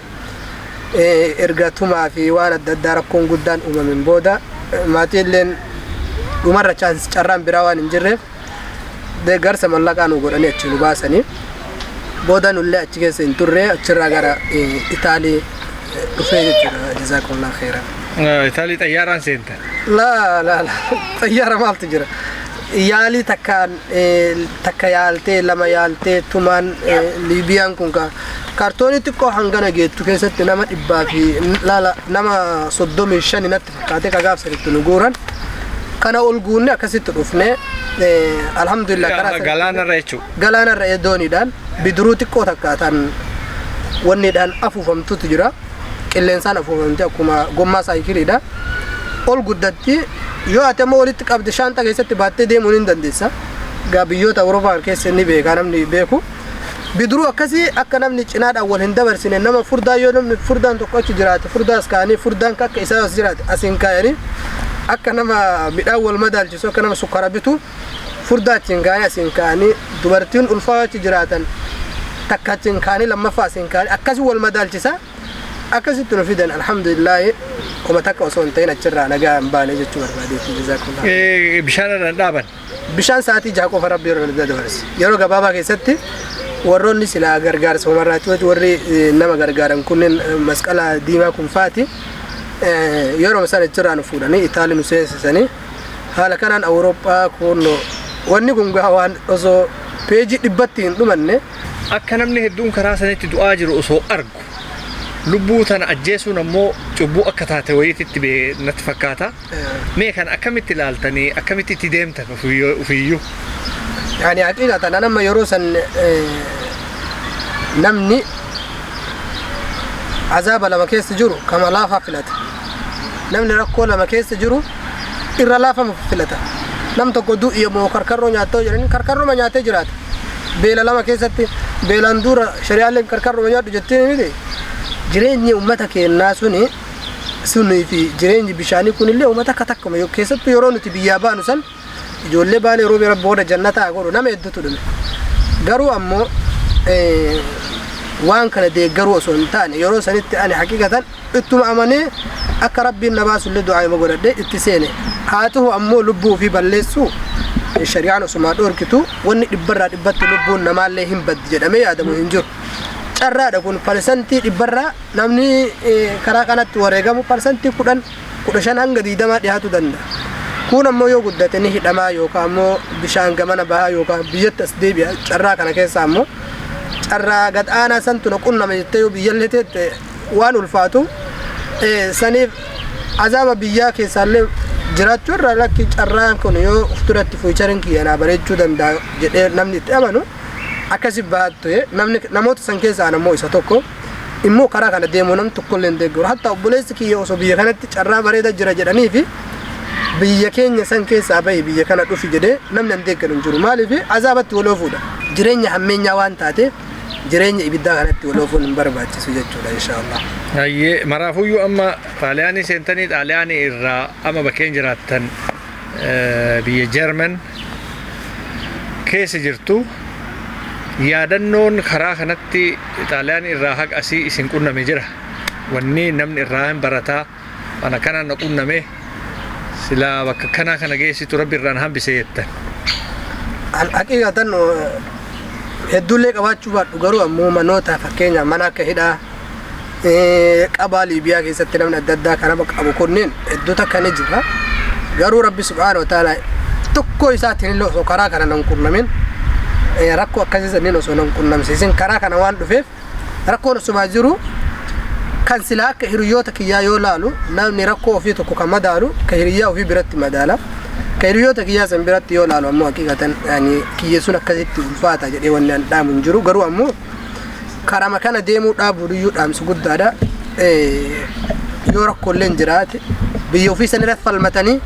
erga tumaa fi waan adda addaa rakkoon guddaan uumamin booda maatiilleen dhumarra carraan biraa waan hin jirreef deeggarsa mallaqaa nu godhanii achi nu baasanii booda nullee achi keessa hin turre achirraa gara Itaalii dhufee jechuudha. Jazaakumullahu khairan. Itaalii xayyaaraan seentan? La xayyaara maaltu jira? yaalii takka yaaltee lama yaaltee tumaan liibiyaan kun kaartoonii xiqqoo hangana geettu keessatti nama 100 fi nama 35 natti fakkaate ka gaafsanitti nu guuran kana ol guunne akkasitti dhufne alhamdulillah karaa galaana irra dooniidhaan bidiruu xiqqoo takkaataan wanniidhaan afuufamtutu jira qilleensaan afuufamte akkuma gommaa saayikiliidha ol guddatti yoo ati ammoo walitti qabde shaanta keessatti baattee deemuu hin dandeessa gaa biyyoota Awurooppaa keessa inni beekaa namni beeku bidiruu akkasii akka namni cinaadhaan wal hin dabarsine nama furdaa yoo namni furdaan tokko achi jiraate furdaas kaanii furdaan akka isaa as jiraate asiin kaayanii akka nama midhaan wal madaalchisu akka nama sukkara bitu furdaa achiin kaanii asiin kaanii dubartiin ulfaa achi jiraatan takka achiin kaanii lammaffaa asiin kaanii akkasii wal madaalchisa akkasitti nu fidan alhamdulillah kuma takka osoo hin ta'in achirraa nagaa hin baane jechuu barbaadeetti jazaakumullah. Bishaan irra dhaaban. Bishaan sa'aatii 6 qofa rabbi irra dabarse yeroo gabaabaa keessatti warroonni silaa gargaarsa umarraatti warri nama gargaaran kunneen masqala diimaa kun faati yeroo isaan achirraa nu fuudhanii Itaalii nu seensisanii haala kanaan Awurooppaa kun wanni kun waan osoo peejii 100 hin dhumanne akka namni hedduun karaa sanitti du'aa jiru osoo argu lubbuu tana ajjeesuun ammoo cubbuu akka taate wayititti natti fakkaata. Mee kan akkamitti ilaaltanii akkamitti itti deemtan ufiyyuu? Yani haqiiqatan nama yeroo san namni azaaba lama keessa jiru kama laafaa filata. Namni rakkoo lama keessa jiru irra laafamu filata. Nam tokko du'i moo karkarroo nyaatoo jedhanii karkarroo nyaatee jiraata. Beela lama keessatti beelaan dura shari'aaleen karkarroo nyaadhu jettee miti. Jireenyi ummata keenyaa sunii fi jireenyi bishaanii kunillee ummata akka takkuma keessattuu yeroo nuti biyyaa baanu san ijoollee baanee yeroo bira booda jannataa godhu nama hedduutu dhume garuu ammoo waan kana deeggaruu osoo hin taane yeroo sanitti ani haqiiqatan ittuma amanee akka rabbiin na baasullee du'aa ima godhadhee itti seene haa ta'u ammoo lubbuu fi balleessuu shari'aan osumaa dhoorkitu wanni 100% lubbuun namaallee hin baddi jedhamee yaadamu hin jiru. Carraadha kun parsantii 100 namni karaa kanatti wareegamu parsantii 15 hanga 20 dhiyaatu danda'a. Kun ammoo yoo guddate ni hidhamaa yookaan ammoo bishaan gamana bahaa yookaan biyyatti as deebi'a carraa kana keessa ammoo carraa gad aanaa santu qunname jettee yoo biyyallee teette waan ulfaatu saniif azaaba biyyaa keessaallee jiraachuu irraa lakki carraan kun yoo ufturatti fuucharin kiyyanaa bareechuu danda'a jedhee namni itti amanu akkasi baattu namoota san keessaa ammoo isa tokko immoo karaa kana deemuu nam tokkollee hin deeggaru hatta obboleessi kiyya osoo biyya kanatti carraa bareeda jira jedhanii fi biyya keenya san keessaa bahi biyya kana dhufi jedhee namni hin deeggaru hin jiru maaliif azaabatti waloo fuudha jireenya hammeenyaa waan taate jireenya ibiddaa kanatti waloo fuun hin barbaachisu jechuudha inshaallah. Hayyee maraafuyyuu amma xaaliyaanii seentanii xaaliyaanii irraa amma bakkeen jiraattan biyya Jarman keessa jirtu yaadannoon karaa kanatti xaaliyaanii irraa haqa asii isin qunname jira wanni namni irraa hin barataa ana kanaan na qunname silaa bakka kanaa kana geessitu rabbi irraan hambise jettan. Haqiiqatan hedduullee qabaachuu baadhu garuu ammoo manoota fakkeenya mana akka hidhaa qabaa Liibiyaa keessatti namni adda addaa kana qabu kunneen hedduutu akka ni jira garuu rabbi subhaanahu wa ta'ala tokko isaatiin illee osoo karaa kana nan qunnamin rakkoo akkasii sanniin osoo nan qunnamsiisin karaa kana waan dhufeef rakkoon osumaa jiru kan silaa akka hiriyoota kiyyaa yoo laalu namni rakkoo ofii tokko kan madaalu ka hiriyyaa ofii biratti madaala ka hiriyoota kiyyaa san biratti yoo laalu ammoo haqiiqatan kiyya sun akkasitti ulfaata jedhee wanni an dhaamu hin jiru garuu ammoo karama kana deemuu dhaabuu diyyuu dhaamsi guddaadha yoo rakkoolleen jiraate biyya ofii san irratti falmatanii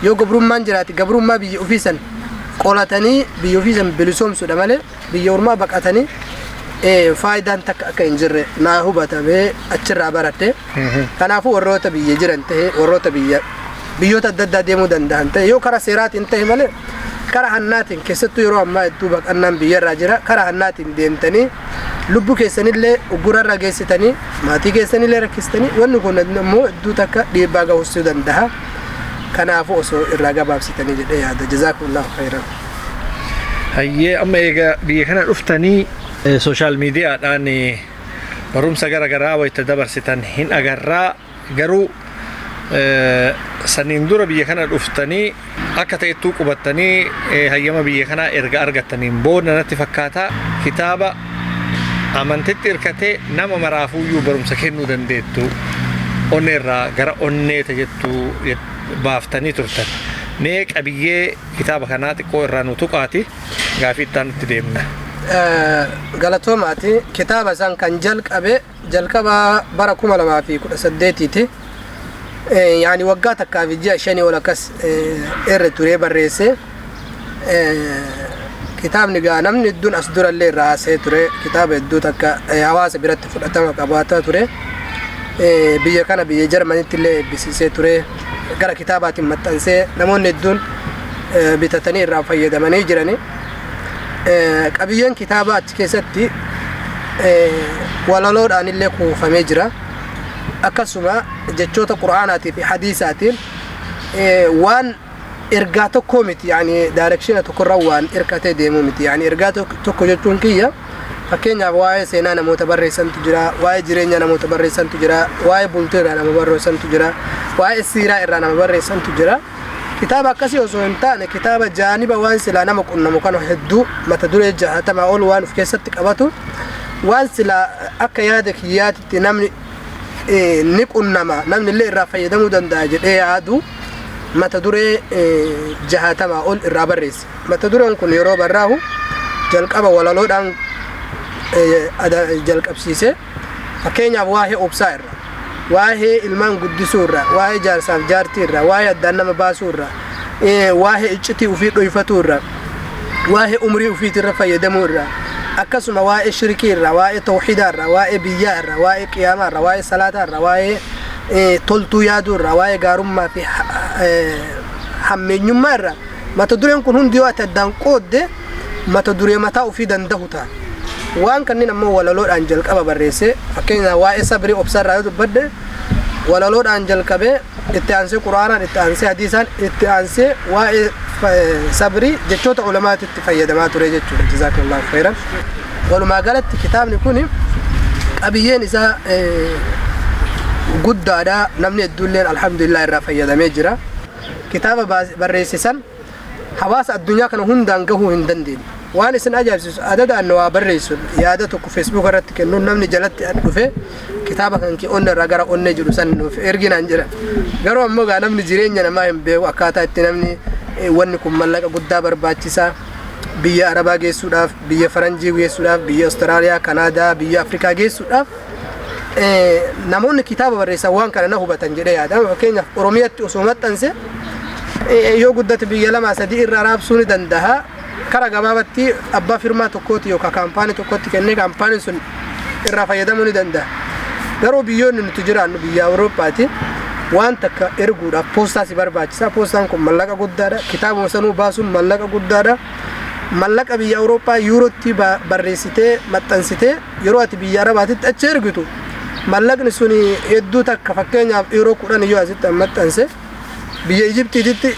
yoo gabrummaan jiraate gabrummaa biyya ofii san qolatanii biyya ofii san bilisoomsuudha malee biyya ormaa baqatanii faayidaan takka akka hin jirre naa hubatamee achirraa baratte kanaafuu warroota biyya jiran ta'e warroota biyyoota adda addaa deemuu danda'an ta'e yoo karaa seeraatiin ta'e malee karaa hannaatiin keessattuu yeroo ammaa hedduu baqannaan biyyarraa jira karaa hannaatiin deemtanii lubbuu keessanillee uggurarra geessitanii maatii keessanillee rakkistanii wanni kun immoo hedduu takka dhiibbaa gahusuu danda'a kanaafuu osoo irraa gabaabsitanii jedhee yaada jazaakumullahu khairan. Hayyee amma egaa biyya kana dhuftanii social mediaadhaan barumsa gara garaa wayita dabarsitan hin agarraa garuu saniin dura biyya kana dhuftanii akka ta'ettuu qubattanii hayyama biyya kana erga argattaniin booda natti fakkaata kitaaba amantitti hirkatee nama maraafuuyyuu barumsa kennuu dandeettu onneerraa gara onnee jettu baaftanii turtan. Mee qabiyyee kitaaba kanaa xiqqoo irraa nu tuqaati gaafii itti aanutti deemna. Galatoomaati kitaaba san kan jalqaba bara 2018ti. Yani waggaa takkaaf ji'a 5 ol akkas irra turee barreesse. Kitaabni gaa namni hedduun as durallee irraa haasa'ee ture. Kitaaba hedduu takka hawaasa biratti fudhatama qabaataa ture. Biyya kana biyya Jarmaniitti illee eebbisiisee ture. Gara kitaabaatiin maxxansee namoonni hedduun bitatanii irraa fayyadamanii jirani. Qabiyyeen kitaaba achi keessatti walaloodhaan illee kuufamee jira. Akkasuma jechoota Qur'aanaatii fi hadiisaatiin waan ergaa tokko miti yani direction tokkorra waan irkatee deemu miti yani ergaa tokko jechuun kiyya fakkeenyaaf waa'ee seenaa namoota barreessantu jira, waa'ee jireenya namoota barreessantu jira, waa'ee bultii irraa nama barreessantu jira, waa'ee siiraa irraa nama barreessantu jira. Kitaaba akkasii osoo hin taane kitaaba jaaniba waan silaa nama qunnamu kana hedduu mata duree 60 ol waan of keessatti qabatu waan silaa akka yaada kiyyaatitti namni ni qunnama namni illee irraa fayyadamuu danda'a jedhee yaadu mata duree 60 ol irraa barreesse. Mata dureen kun yeroo barraahu jalqaba walaloodhaan jalqabsiise. Fakkeenyaaf waa'ee obsaa irra, waa'ee ilmaan guddisuu irra, waa'ee jaarsaaf jaartii irra, waa'ee addaan nama baasuu irra, waa'ee iccitii ofii dhoyfatuu irra, waa'ee umrii ofiitirra fayyadamuu irra, akkasuma waa'ee shirkii irra, waa'ee tawhiidaa irra, waa'ee biyyaa irra, waa'ee qiyaamaa irra, waa'ee salaataa irra, waa'ee toltuu yaaduu irra, waa'ee gaarummaa fi hammeenyummaa irra. Mata dureen kun hundi yoo ati addaan qoodde mata duree mataa ofii danda'u ta'a. Waan kanneen ammoo walaloodhaan jalqaba barreesse. Fakkeenyaaf waa'ee sabrii obsaa irraa yoo dubbadde walaloodhaan jalqabee itti aansee Qur'aanaan, itti aansee hadiisaan, itti aansee waa'ee sabrii jechoota ulamaatitti fayyadamaa ture jechuudha. Jazaakallahu khairan. Walumaa galatti kitaabni kun qabiyyeen isaa guddaadha. Namni hedduulleen alhamdulillah irraa fayyadamee jira. Kitaaba barreessisan hawaasa addunyaa kana hundaan gahuu hin dandeenye. Waan isin ajaa'ibsiisu adadaan waa barreessuun yaada tokko Facebook irratti kennuun namni jalatti dhufe kitaaba kan kee onnee irraa gara onnee jiru san nuuf erginaan jira. Garuu ammoo gaa namni jireenya namaa hin beeku akkaataa itti namni wanni kun mallaqa guddaa barbaachisaa biyya Arabaa geessuudhaaf, biyya Faranjii geessuudhaaf, biyya Austraaliyaa, Kanaadaa, biyya Afrikaa geessuudhaaf namoonni kitaaba barreessan waan kana na hubatan jedhee yaada. Fakkeenyaaf Oromiyaatti osoo maxxanse yoo guddate biyya 2-3 irraa raabsuu ni danda'a. Kara gabaabatti abbaa firmaa tokkooti yookaan kaampaanii tokkotti kennee kaampaaniin sun irraa fayyadamuu ni danda'a. Garuu biyyoonni nuti jiraannu biyya Awurooppaati waan takka erguudhaaf poostaa si barbaachisa. Poostaan kun mallaqa guddaadha. Kitaabuma sanuu baasuun mallaqa guddaadha. Mallaqa biyya Awurooppaa yuurootti barreessitee maxxansitee yeroo ati biyya Arabaatitti achi ergitu mallaqni sun hedduu takka fakkeenyaaf yeroo 10 yoo asitti maxxanse biyya Ijiptiitti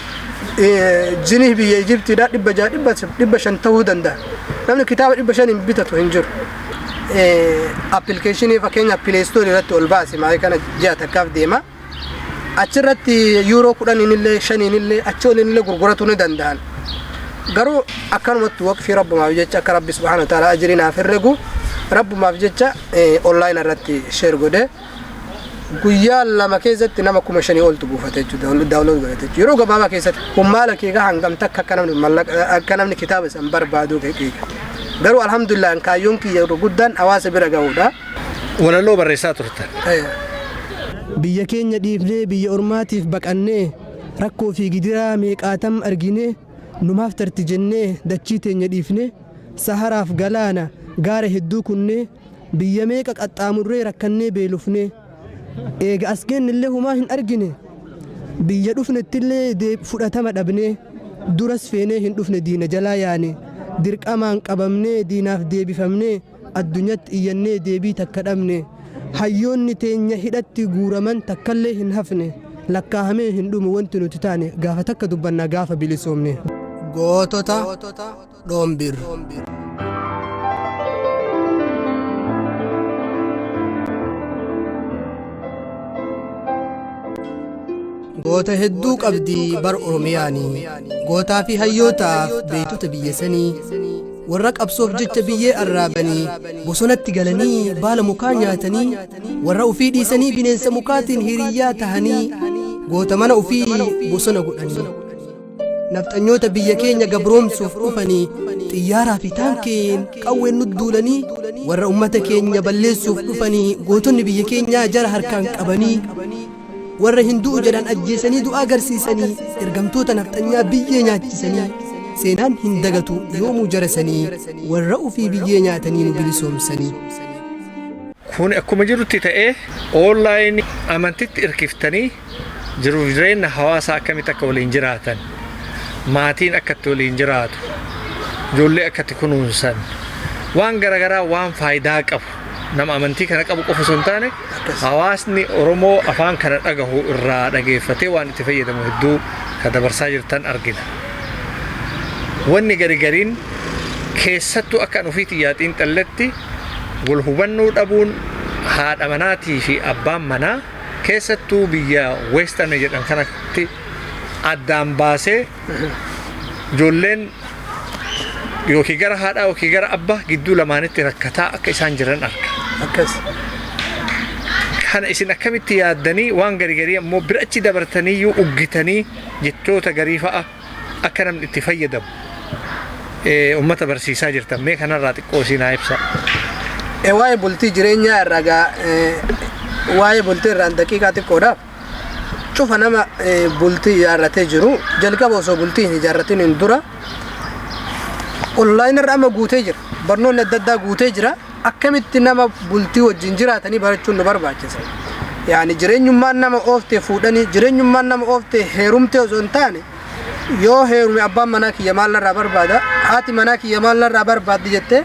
jinii biyya Ijiptiidhaa 500 ta'uu danda'a. Namni kitaaba 500 hin bitatu hin jiru. Appilikeeshinii fakkeenyaaf Play Store irratti ol baase maayii kana ji'a takkaaf deema. Achirratti yuuroo 10 illee 5 illee achi ol illee gurguratu ni danda'an. Garuu akkanumatti waqfii rabbumaaf jecha akka rabbi subhaanahu wa ta'ala ajrii naaf herregu rabbumaaf jecha online irratti share godhe. Guyyaa 2 keessatti nama 5,000 oltu buufate jechuudha. Daawunlood godhate jechuudha. Yeroo gabaabaa keessatti kun maala keegaa hangam takka akka namni kitaaba san barbaadu keegaa. Garuu alhamdulillah kaayyoon kiyya guddaan hawaasa bira ga'uudha. Walaloo barreessaa turtan. Biyya keenya dhiifnee biyya ormaatiif baqannee rakkoo fi gidiraa meeqaatam arginee numaaf tarti jennee dachii teenya dhiifnee saharaaf galaana gaara hedduu kunnee biyya meeqa qaxxaamurree rakkannee beelufnee eega as geennillee humaa hin argine biyya dhufnettillee fudhatama dhabnee duras feenee hin dhufne diina jalaa yaane dirqamaan qabamnee diinaaf deebifamnee addunyatti iyyannee deebii takka dhabne hayyoonni teenya hidhatti guuraman takkallee hin hafne lakkaahamee hin dhumu wanti nuti taane gaafa takka dubbanna gaafa bilisoomne. Gootota Dhombir. goota hedduu qabdi bar oromiyaanii gootaa fi hayyootaaf beektota biyya sanii warra qabsoof jecha biyyee arraabanii bosonatti galanii baala mukaa nyaatanii warra ufii dhiisanii bineensa mukaatiin hiriyyaa tahanii goota mana ufii bosona godhanii nafxanyoota biyya keenya gabroomsuuf dhufanii xiyyaaraa fi taankeen qawween nudduulanii warra ummata keenya balleessuuf dhufanii gootonni biyya keenyaa jara harkaan qabanii warra hinduu jedhan ajjeesanii du'aa agarsiisanii ergamtoota nafxanyaa biyyee nyaachisanii seenaan hin dagatu yoomuu jarasanii warra ufii biyyee nyaatanii nu bilisoomsanii. Kun akkuma jirutti ta'ee online amantitti irkiftanii jiruuf jireenya hawaasaa akkamitti akka waliin jiraatan maatiin akkatti waliin jiraatu ijoollee akkatti kunuunsan waan garaagaraa waan faayidaa qabu nama amantii kana qabu qofa osoo hin taane hawaasni Oromoo afaan kana dhagahu irraa dhageeffatee waan itti fayyadamu hedduu kan dabarsaa jirtan argina. Wanni garigariin keessattuu akka ofiitti yaaxiin xallatti wal hubannoo dhabuun haadha manaatii fi abbaan manaa keessattuu biyya western jedhan kanatti addaan baasee ijoolleen yookiin gara haadhaa yookiin gara abbaa gidduu lamaanitti rakkataa akka isaan jiran arga. Akkas. Kana isin akkamitti yaaddanii waan garigarii ammoo birachi dabartanii yoo uggitanii jechoota garii fa'a akka namni itti fayyadamu ummata barsiisaa jirtan mee kanarraa xiqqoo isin haa ibsa. Waa'ee bultii jireenyaa irraa waa'ee bultii irraan daqiiqaa xiqqoodhaaf cufa nama bultii ijaarratee jiru jalqaba osoo bultii hin ijaarratin hin dura online irra amma guutee jira barnoonni adda addaa guutee jira akkamitti nama bultii wajjin jiraatanii barachuun nu barbaachisa. Yaani jireenyummaan nama ooftee fuudhanii jireenyummaan nama ooftee heerumtee osoo hin taane yoo heerume abbaan manaa kiyya maal narraa barbaada haati manaa kiyya maal narraa barbaaddi jettee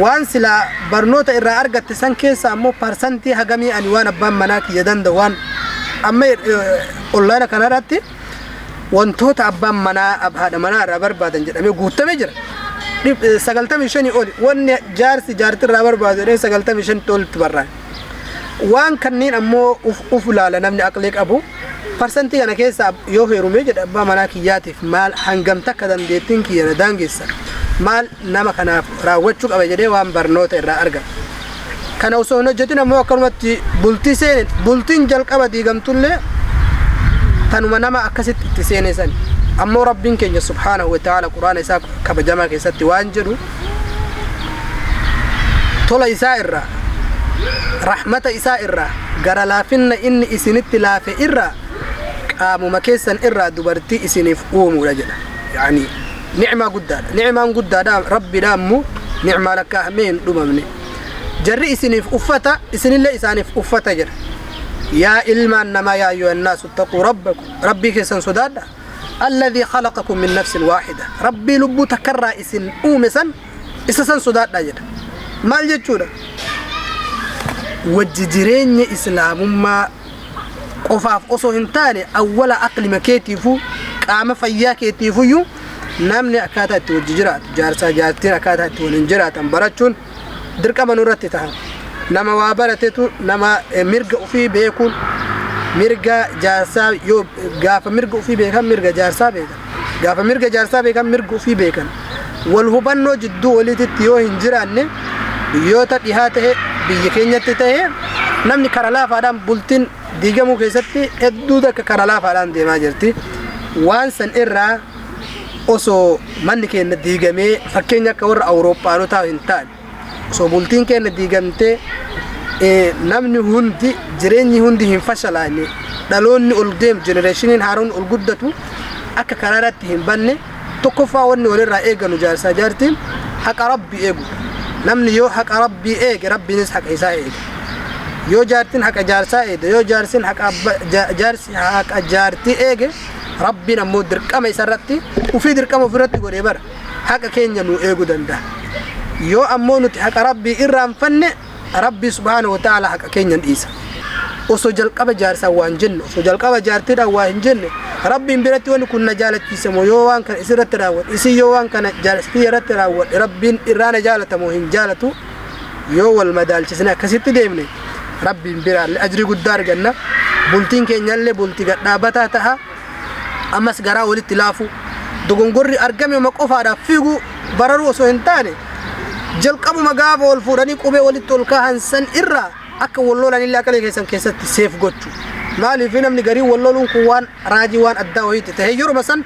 waan silaa barnoota irraa argatte san keessa ammoo parsantii hagamii ani waan abbaan manaa kiyya danda'u waan amma online kanarratti wantoota abbaan manaa haadha manaa irraa barbaadan jedhamee guutamee jira. 95 oli wanni jaarsi jaartii irraa barbaadu 95 olitti barraa'e. Waan kanneen ammoo uf ilaala namni aqlee qabu parsantii kana keessa yoo heerumee jedha abbaa manaa kiyyaatiif maal hangamta akka dandeettiin kiyya daangeessa maal nama kanaaf raawwachuu qaba jedhee waan barnoota irraa argata. Kana osoo hin hojjetin ammoo akkanumatti bultii seene bultiin jalqaba diigamtullee tanuma nama akkasitti itti seenessan ammoo rabbiin keenya subhaanahu wa ta'ala quraana isaa kabajamaa keessatti waan jedhu tola isaa irraa rahmata isaa irraa gara laafinna inni isinitti laafe irraa qaamuma keessan irraa dubartii isiniif uumuudha jedha. Yani ni'maa guddaadha ni'maan guddaadha rabbiidha ammoo ni'maa lakkaa'amee hin dhumamne jarri isiniif uffata isinillee isaaniif uffata jedha. يا إلما إنما يا أيها الناس اتقوا ربكم ربي كيسن سدادا الذي خلقكم من نفس واحدة ربي لبو تكرى إسن أومسا إسسن سدادا جدا ما الجتشورة وججرين إسلام ما قفاف أصو هنتاني أولا أقل مكيتيفو قام فيا كيتيفو يو نامني أكاتا توججرات جارسا جارتين أكاتا تولنجرات براتشون دركا منورتي تها nama waa baratetu nama mirga ofii beekuun mirga jaarsaa yoo gaafa mirga ofii beekan mirga jaarsaa beekan gaafa mirga jaarsaa beekan mirga ofii beekan wal hubannoo jidduu walitti yoo hin jiraanne biyyoota dhihaa ta'e biyya keenyatti ta'e namni karaa laafaadhaan bultiin diigamuu keessatti hedduu takka karaa laafaadhaan deemaa jirti waan san irraa osoo manni keenya diigamee fakkeenya akka warra awurooppaanotaa hin taane so bultiin keenya diigamtee namni hundi jireenyi hundi hin fashalaane dhaloonni ol deem generationiin haaroon ol guddatu akka kararatti hin banne tokkoffaa wanni walirraa eeganu jaarsaa jaartiin haqa rabbii eegu namni yoo haqa rabbii eege rabbiinis haqa isaa eega yoo jaartiin haqa jaarsaa eege yoo jaarsin haqa jaarsi haqa jaartii eege rabbiin ammoo dirqama isarratti ufii dirqama ofirratti godhee bara haqa keenya nu eeguu danda'a. Yoo ammoo nuti haqa rabbii irraanfanne rabbi subhaanahu wa ta'ala haqa keenyan dhiisa. Osoo jalqaba jaarsaa waan jenne osoo jalqaba jaartiidhaan waa hin jenne rabbiin biratti wanni kun na jaalachiisamoo yoo waan kana isirratti raawwadhe isin yoo waan kana jaalachiisii irratti raawwadhe rabbiin irraa na jaalatamoo hin jaalatu yoo wal madaalchisne akkasitti deemne rabbiin biraallee ajrii guddaa arganna bultiin keenyallee bultii gadhaabataa ta'a ammas garaa walitti laafu dogongorri argame ma qofaadhaaf fiigu bararuu osoo hin taane jalqabuma gaafa wal fuudhanii qubee walitti ol kaahan san irraa akka walloolan illee aqalee keessan keessatti seef gochuu maaliif namni garii walloluun kun waan raajii waan addaa wayiiti ta'e yeroo san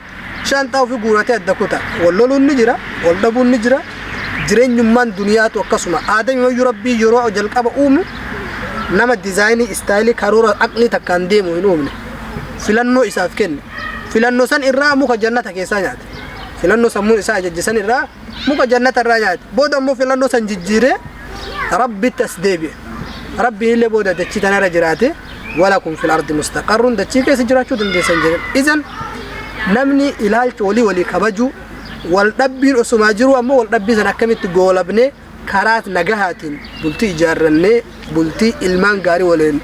shantaa ofii guuratee adda kuta walloluun ni jira wal dhabuun ni jira jireenyummaan duniyaatu akkasuma aadami wayyuu rabbii yeroo jalqaba uumu nama dizaayinii istaayilii karoora aqlii takkaan deemu hin uumne filannoo isaaf kenne filannoo san irraa muka jannata keessaa nyaate filannoo sammuun isaa ajajjisan irraa muka jannata irraa nyaate booda immoo filannoo san jijjiiree rabbitti as deebi'e rabbiin illee booda dachii tanarra jiraate walakum fil ardi mustaqarrun dachii keessa jiraachuu dandeessan jedhan izan namni ilaalcha walii kabaju wal dhabbiin osuma jiru ammoo wal dhabbii san akkamitti goolabne karaat nagahaatiin bultii ijaarrannee bultii ilmaan gaarii waliin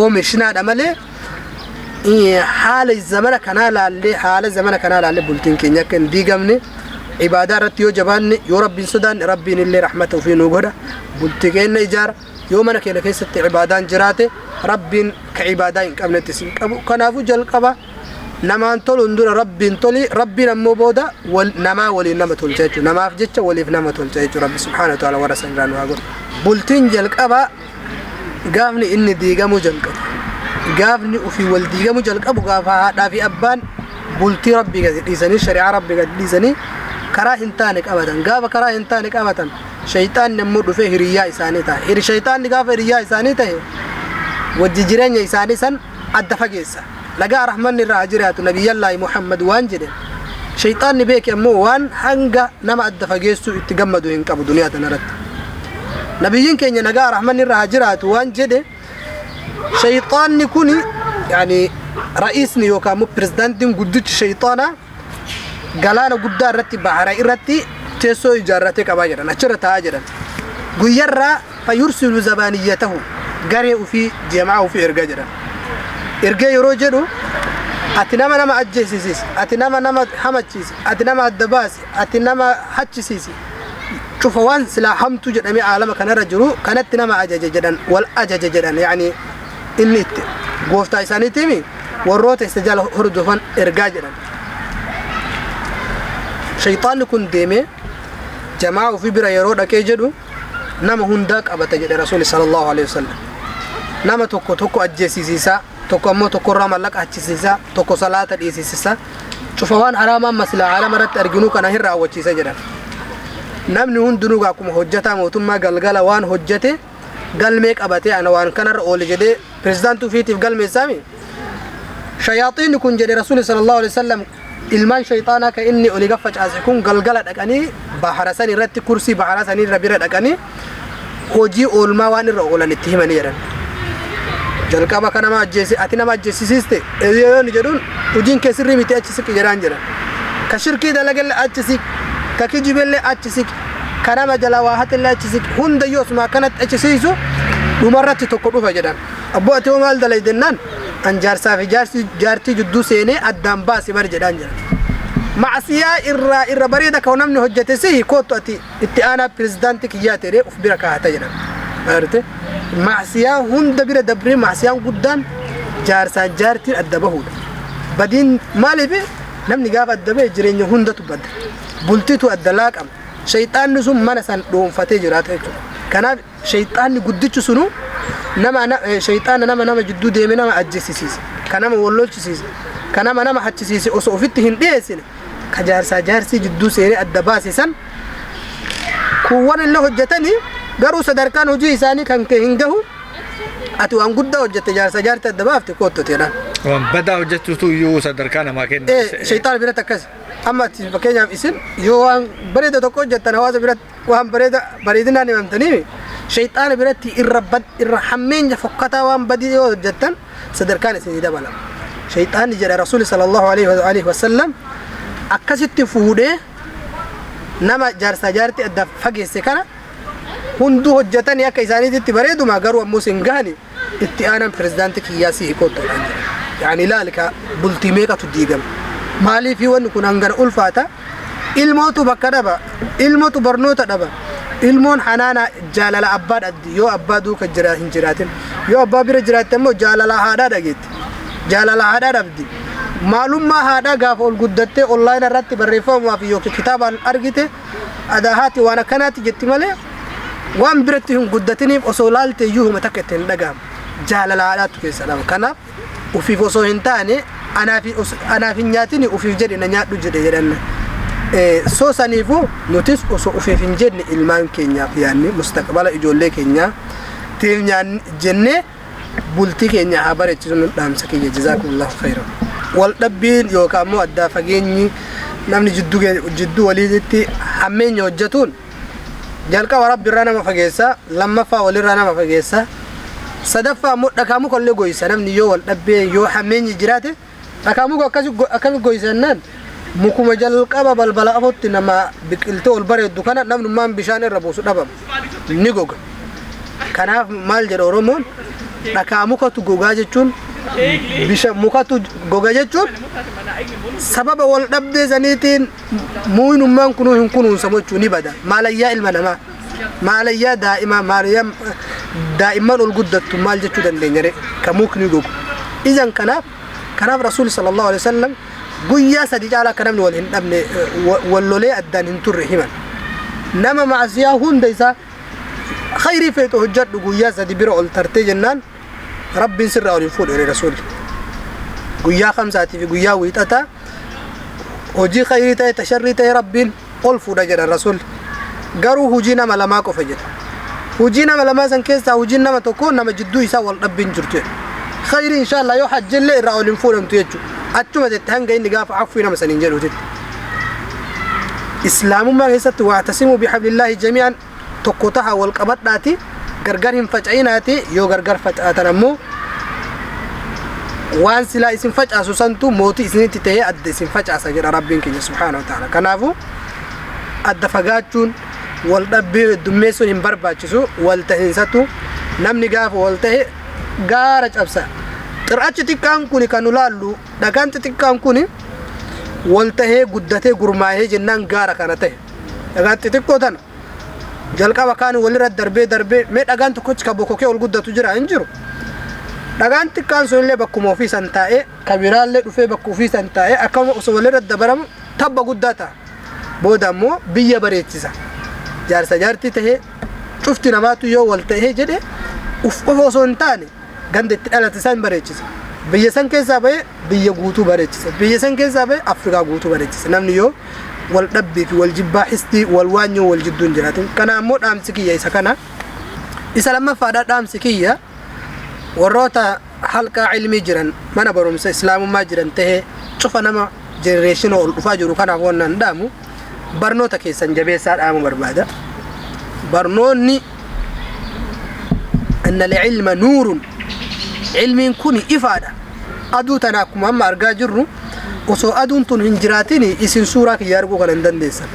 oomishnaadha malee haala zamana kanaa laallee bultiin keenya akka hin diigamne ibaadaa irratti yoo jabaanne yoo rabbiin sodaanne rabbiin illee rahmata ofii nu godha bultii keenya ijaara yoo mana keenya keessatti ibaadaan jiraate rabbiin ka ibaadaa hin qabnetti sin qabu kanaafuu jalqaba namaan toluun dura rabbiin toli rabbiin ammoo booda namaa waliin nama tolcha jechuudha namaaf jecha waliif nama tolcha jechuudha rabbi subhaanahu wa ta'ala warra san irraa nu haa godhu bultiin jalqaba gaafni inni diigamuu jalqabu gaafni ofii wal diigamuu jalqabu gaafa haadhaa fi abbaan bultii rabbii gadi dhiisanii shari'aa rabbii gadi dhiisanii karaa hin taane qabatan gaafa karaa hin taane qabatan shayxaanni ammoo dhufee hiriyyaa isaanii ta'a shayxaanni gaafa hiriyyaa isaanii ta'e wajji jireenya isaanii san adda fageessa lagaa rahmanni irraa jiraatu nabiyyallaahi muhammad waan jedhe shayxaanni beeke ammoo waan hanga nama adda fageessuu itti gammadu hin qabu duniyaa tanarratti nabiyyiin keenya nagaa rahmanni irraa jiraatu waan jedhe shayxaanni kuni yani ra'iisni yookaan pirezidaantiin guddichi shayxaana galaana guddaa irratti bahara irratti teessoo ijaarratee qabaa jedhan achirra taa'aa jedhan guyyarraa fayursilu zabaaniyyatahu garee ofii jamaa ofii erga jedhan ergee yeroo jedhu ati nama ajjeesisiisi ati nama hamachiisi ati nama adda baasi ati nama hachisiisi cufa waan silaa hamtu jedhamee aalama kanarra jiru kanatti nama ajaja jedhan wal ajaja jedhan yani inni itti gooftaa isaaniitiimi warroota isa jala hordofan ergaa jedhan shayxaanni kun deemee jamaa ofii bira yeroo dhaqee jedhu nama hundaa qabata jedhe rasuuli sallallahu alaihi wasallam nama tokko ajjeesisiisa tokko ammoo tokko irraa mallaqa achisiisa tokko salaata dhiisisiisa cufa waan haraamaa maslaa aalama irratti arginuu kana hin raawwachiisa jedhan namni hundinuu akkuma hojjetaa mootummaa galgala waan hojjete galmee qabatee ana waan kanarra oole jedhee pirezidaantii ofiitiif galmeessaami shayaaxiinni kun jedhe rasuuli sallallahu alaihi wasallam ilmaan shayxaanaa ka inni oli gaffacaase kun galgala dhaqanii bahara san irratti kursii bahara san irra bira dhaqanii hojii oolmaa waan irra oolan itti himanii jedhan jalqaba kana nama ajjeesi ati nama ajjeesisiiste yoon jedhuun hojiin kee sirrii miti achi siqi jedhaan jedhan ka shirkii dalagalle achi siqi ka kijibelle achi siqi ka nama jala waa hatillee achi siqi hundayyuu osuma akkanatti achi siisu dhumarratti tokko dhufa jedhan abboo ati hoo maal dalay jennaan an jaarsaa fi jaartii jidduu seenee addaan baasi bar jedhaan jedhan macsiyaa irra bareeda ka namni hojjete si kootu ati itti aanaa pirezidaantii kiyyaa ta'ee uf bira kaa'ata jedhan argite macsiyaa hunda bira dabree macsiyaan guddaan jaarsaan jaartiin adda bahuudha badiin maaliif namni gaafa adda bahe jireenya hundatu badda bultitu adda laaqama shayxaanni sun mana san dhuunfatee jiraata jechuudha kanaaf shayxaanni guddichi sunu shayxaana nama jidduu deeme nama ajjeesisiise ka nama wallolchisiise ka nama hachisiise osoo ofitti hin dhiyeessine ka jaarsaa jaarsii jidduu seenee adda baasisan kuwwan illee hojjetanii garuu sadarkaan hojii isaanii kan kee hin gahu ati waan guddaa hojjette jaarsa jaartii adda baafte koottoteedhaan waan badaa hojjettutu iyyuu sadarkaa namaa kenna shayxaana biratti akkas amma ati fakkeenyaaf isin yoo waan bareeda tokko hojjettan hawaasa biratti waan bareedinaan himamtanii shayxaana biratti irra hammeenya fokkataa waan badii yoo hojjettan sadarkaan isinii dabalama shayxaanni jedha rasuuli sallallahu alaihi wasallam akkasitti fuudhee nama jaarsa jaartii adda fageesse kana hunduu hojjetanii akka isaaniitti bareeduma garuu ammoo sin gahani itti aanan pirezidaantii kiyyaasii hikoottoodhaan jedha yaani ilaalika bultii meeqatu diigama maaliif wanni kun hangana ulfaata ilmootu bakka dhaba ilmootu barnoota dhaba ilmoon hanaana jaalala abbaa dhaddi yoo abbaa duuka hin jiraatin yoo abbaa bira jiraatte immoo jaalala haadhaa dhageetti jaalala haadhaa dhabdi maalummaa haadhaa gaafa ol guddattee online irratti barreeffamaaf yookiin kitaabaan argite adahaati waan akkanaati jetti malee waan biratti hin guddatiniif osoo laalte iyyuu huma takka ittiin dhagahamu jaalala haadhaatu keessa dhama kanaaf ufiif osoo hin taane anaaf hin nyaatini ufiif jedhe na nyaadhu jedhe jedhanna soo saniifu nutis osoo ufiif hin jenne ilmaan keenyaaf yaanni mustaqbala ijoollee keenyaa tiif nyaan jenne bultii keenya haa bareechisuun dhaamsa keenya jazaakumullahu khayran wal dhabbiin yookaan immoo addaa fageenyi namni jidduu waliitti hammeenya hojjetuun jalqaba rabbi irraa nama fageessa lammaffaa walirraa nama fageessa sadaffaa immoo dhakaa muka illee goysa namni yoo wal dhabbee yoo hammeenyi jiraate dhakaa muka akkami goysannaan mukuma jalqaba balbala afootti nama biqiltee ol bareeddu kana namnummaan bishaan irra buusu dhabama ni goga kanaaf maal jedha Oromoon dhakaa mukatu gogaa jechuun bishaan mukatu goga jechuun sababa wal dhabdee saniitiin mu'inummaan kunuu hin kunuunsa gochuu ni bada maalayyaa ilma namaa maalayyaa daa'imman ol guddattu maal jechuu dandeenya ka mukni gogu izan kanaaf rasuul sallallahu alaihi wasallam guyyaa sadi caalaa akka namni wal hin dhabne wallolee addaan hin turre himan nama macasiyaa hunda isaa khayrii feetu hojjadhu guyyaa sadi bira ol tartee jennaan rabbiin sirraa ol hin fuudhe rasuulli guyyaa khamsaatii fi guyyaa wiixataa hojii khayrii ta'e tasharrii ta'e rabbiin ol fuudha jedha rasuulli garuu hujii nama lamaa qofa jedha hujii nama lamaa san keessaa hujiin nama tokko nama jidduu isaa wal dhabbiin jirtu khayrii inshallah yoo hajjillee irraa ol hin fuudhamtu jechuudha achuma jetti hanga inni gaafa afwii nama saniin jedhuuti islaamummaa keessatti wa'tasimu bihablillahi jami'an tokko taha wal qabadhaati gargar hin faca'inaati yoo gargar faca'atan ammoo waan silaa isin facaasu santu mootii isinitti ta'ee adda isin facaasa jedha rabbiin keenya subhaanahu wa ta'ala kanaafu adda fagaachuun wal dhabbii dummeessuun hin barbaachisu wal tahinsatu namni gaafa wal tahe gaara cabsa xir'achi xiqqaan kuni kan ulaallu dhagaan xiqqaan kuni wal tahee guddatee gurmaahee jennaan gaara kana tahe dhagaan xixiqqoo tana jalqaba kaan walirra darbee mee dhagaan tokkochi ka bokkokee ol guddatu jira hin jiru dhagaan xiqqaan sun illee bakkuma ofii san taa'ee kabiraallee dhufee bakka ofii san taa'ee akkama osoo walirra dabaramu tabba guddaa ta'a booda ammoo biyya bareechisa jaarsa jaartii tahee cufti namaatu yoo wal tahee jedhe uf qofa osoo hin taane ganda itti dhalate san bareechisa biyya san keessaa bahee biyya guutuu bareechisa biyya san keessaa bahee Afrikaa guutuu bareechisa namni yoo wal dhabbii fi wal jibbaa histii wal waanyoo wal jidduun jiraatin kana ammoo dhaamsi kiyya isa kana isa lammaffaadha dhaamsi kiyya warroota halqaa ilmii jiran mana barumsa islaamummaa jiran tahee cufa nama jenereeshinii ol dhufaa jiru kanaaf wannaan dhaamu barnoota keessan jabeessaa dhaamu barbaada barnoonni anna al-ilma nuurun ilmiin kun ifaadha aduu tana akkuma amma argaa jirru osoo aduun tun hin jiraatini isin suuraa kiyya arguu kan hin dandeessan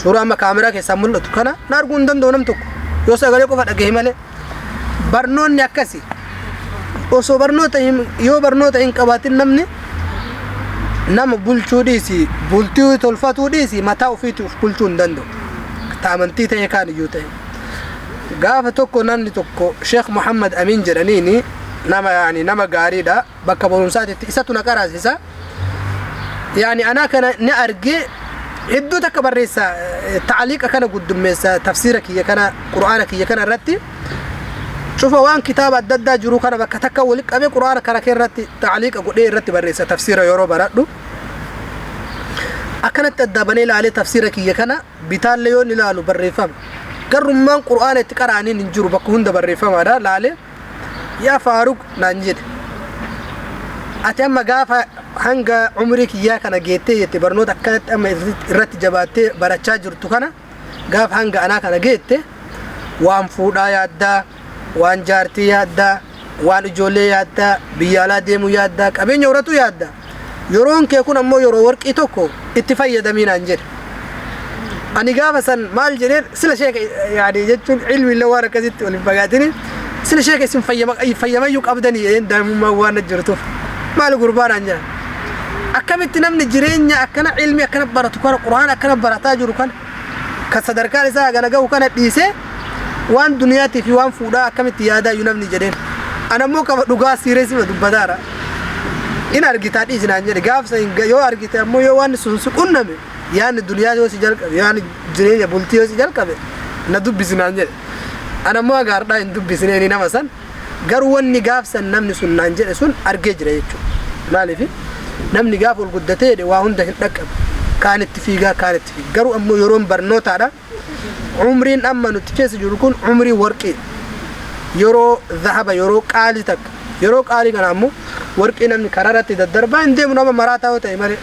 suuraa amma kaameraa keessaan mul'atu kana na arguu hin danda'u nam tokko yoo sagalee qofa dhagahe malee barnoonni akkasi osoo barnoota hin qabaatin namni nama bulchuu dhiisi bultii tolfatuu dhiisi mataa ofiitti uf bulchuu hin danda'u taamantii ta'e kaan iyyuu ta'e gaafa tokko namni tokko Sheekh Muhammad Amin jedhaniini nama gaariidha bakka barumsaatitti isatu na qaraasisa yaani ana kana ni argee hedduu takka barreessa ta'aliiqa kana guddummeessa tafsiira kiyya kana qur'aana kiyya kana irratti cufa waan kitaaba adda addaa jiru kana bakka takka wali qabee qur'aana kana irratti ta'aliiqa godhee irratti barreessa tafsiira yeroo baradhu akkanatti adda banee ilaalee tafsiira kiyya kana bitaallee yoo ilaalu barreeffama garummaan qur'aana itti qaraaniin hin jiru bakka hunda barreeffamaadha laalee yaa Faaruq naan jedhe ati amma gaafa hanga umrii kiyyaa kana geettee jette barnoota akkanatti amma irratti jabaattee barachaa jirtu kana gaafa hanga anaa kana geette waan fuudhaa yaaddaa waan jaartii yaaddaa waan ijoollee yaaddaa biyya alaa deemuu yaaddaa qabeenya horatu yaaddaa yeroon kee kun ammoo yeroo warqii tokko itti fayyadamiinaan jedhe ani gaafa san maal jedheen sila sheeka yaani jechuun ilmi illee waan akkasitti waliin fagaatini sila sheeka isin fayyamayyuu qabdanii jedheen daa'imummaa waan jirtuuf maal gurbaadhaan jedhan akkamitti namni jireenya akkana ilmi akkana baratu kana qur'aan akkana barataa jiru kana كصدركان إسا أنا جو كانت ديسة وان دنياتي في وان فودا كم تيادا ينام نجدين أنا مو كم لقى سيريس بدبدارا إن أرجعت إيش نانجر قاف سين يو أرجعت مو يو وان سنسكون نمي يعني الدنيا جو سجل يعني جنيه بولتي جو سجل كذا ندوب بسنانجر أنا مو أقارنا ندوب بسناني نامسان قروان نقاف سن نمني سنانجر سن أرجع جريتشو مالي في نمني قاف والقدتين وهند هناك كانت تفيقا كانت تفيق قروا أمو يرون برنوت على عمرين أما نتكيس جركون عمري ورقي يرو ذهب يرو قالي تك يرو قالي كان أمو ورقي نمني كرارتي الدربا عندي منو مراتا وتايمالي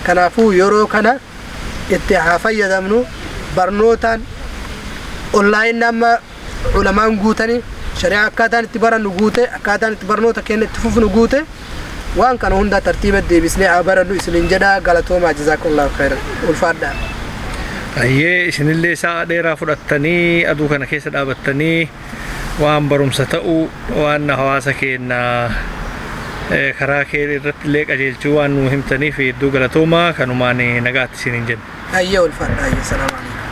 كنافو يرو كنا اتحافية دمنو برنوتان أونلاين نما علماء نقوتني شريعة كاتان تبرن نقوته كاتان تبرنوتا كأن تفوف نقوته وان كانوا هندا ترتيب دي بسني عبارة إسلين جدا قالتوا ما جزاكم الله خيرا والفردا أيه إسن اللي ساعة را فرطني أدو كان كيس دابتني وان بروم ستأو وان هواسك إن كراكير الرت ليك أجيل جوان مهمتني في دو قالتوما كانوا ماني نقات سنين جد أيه والفردا أيه السلام عليكم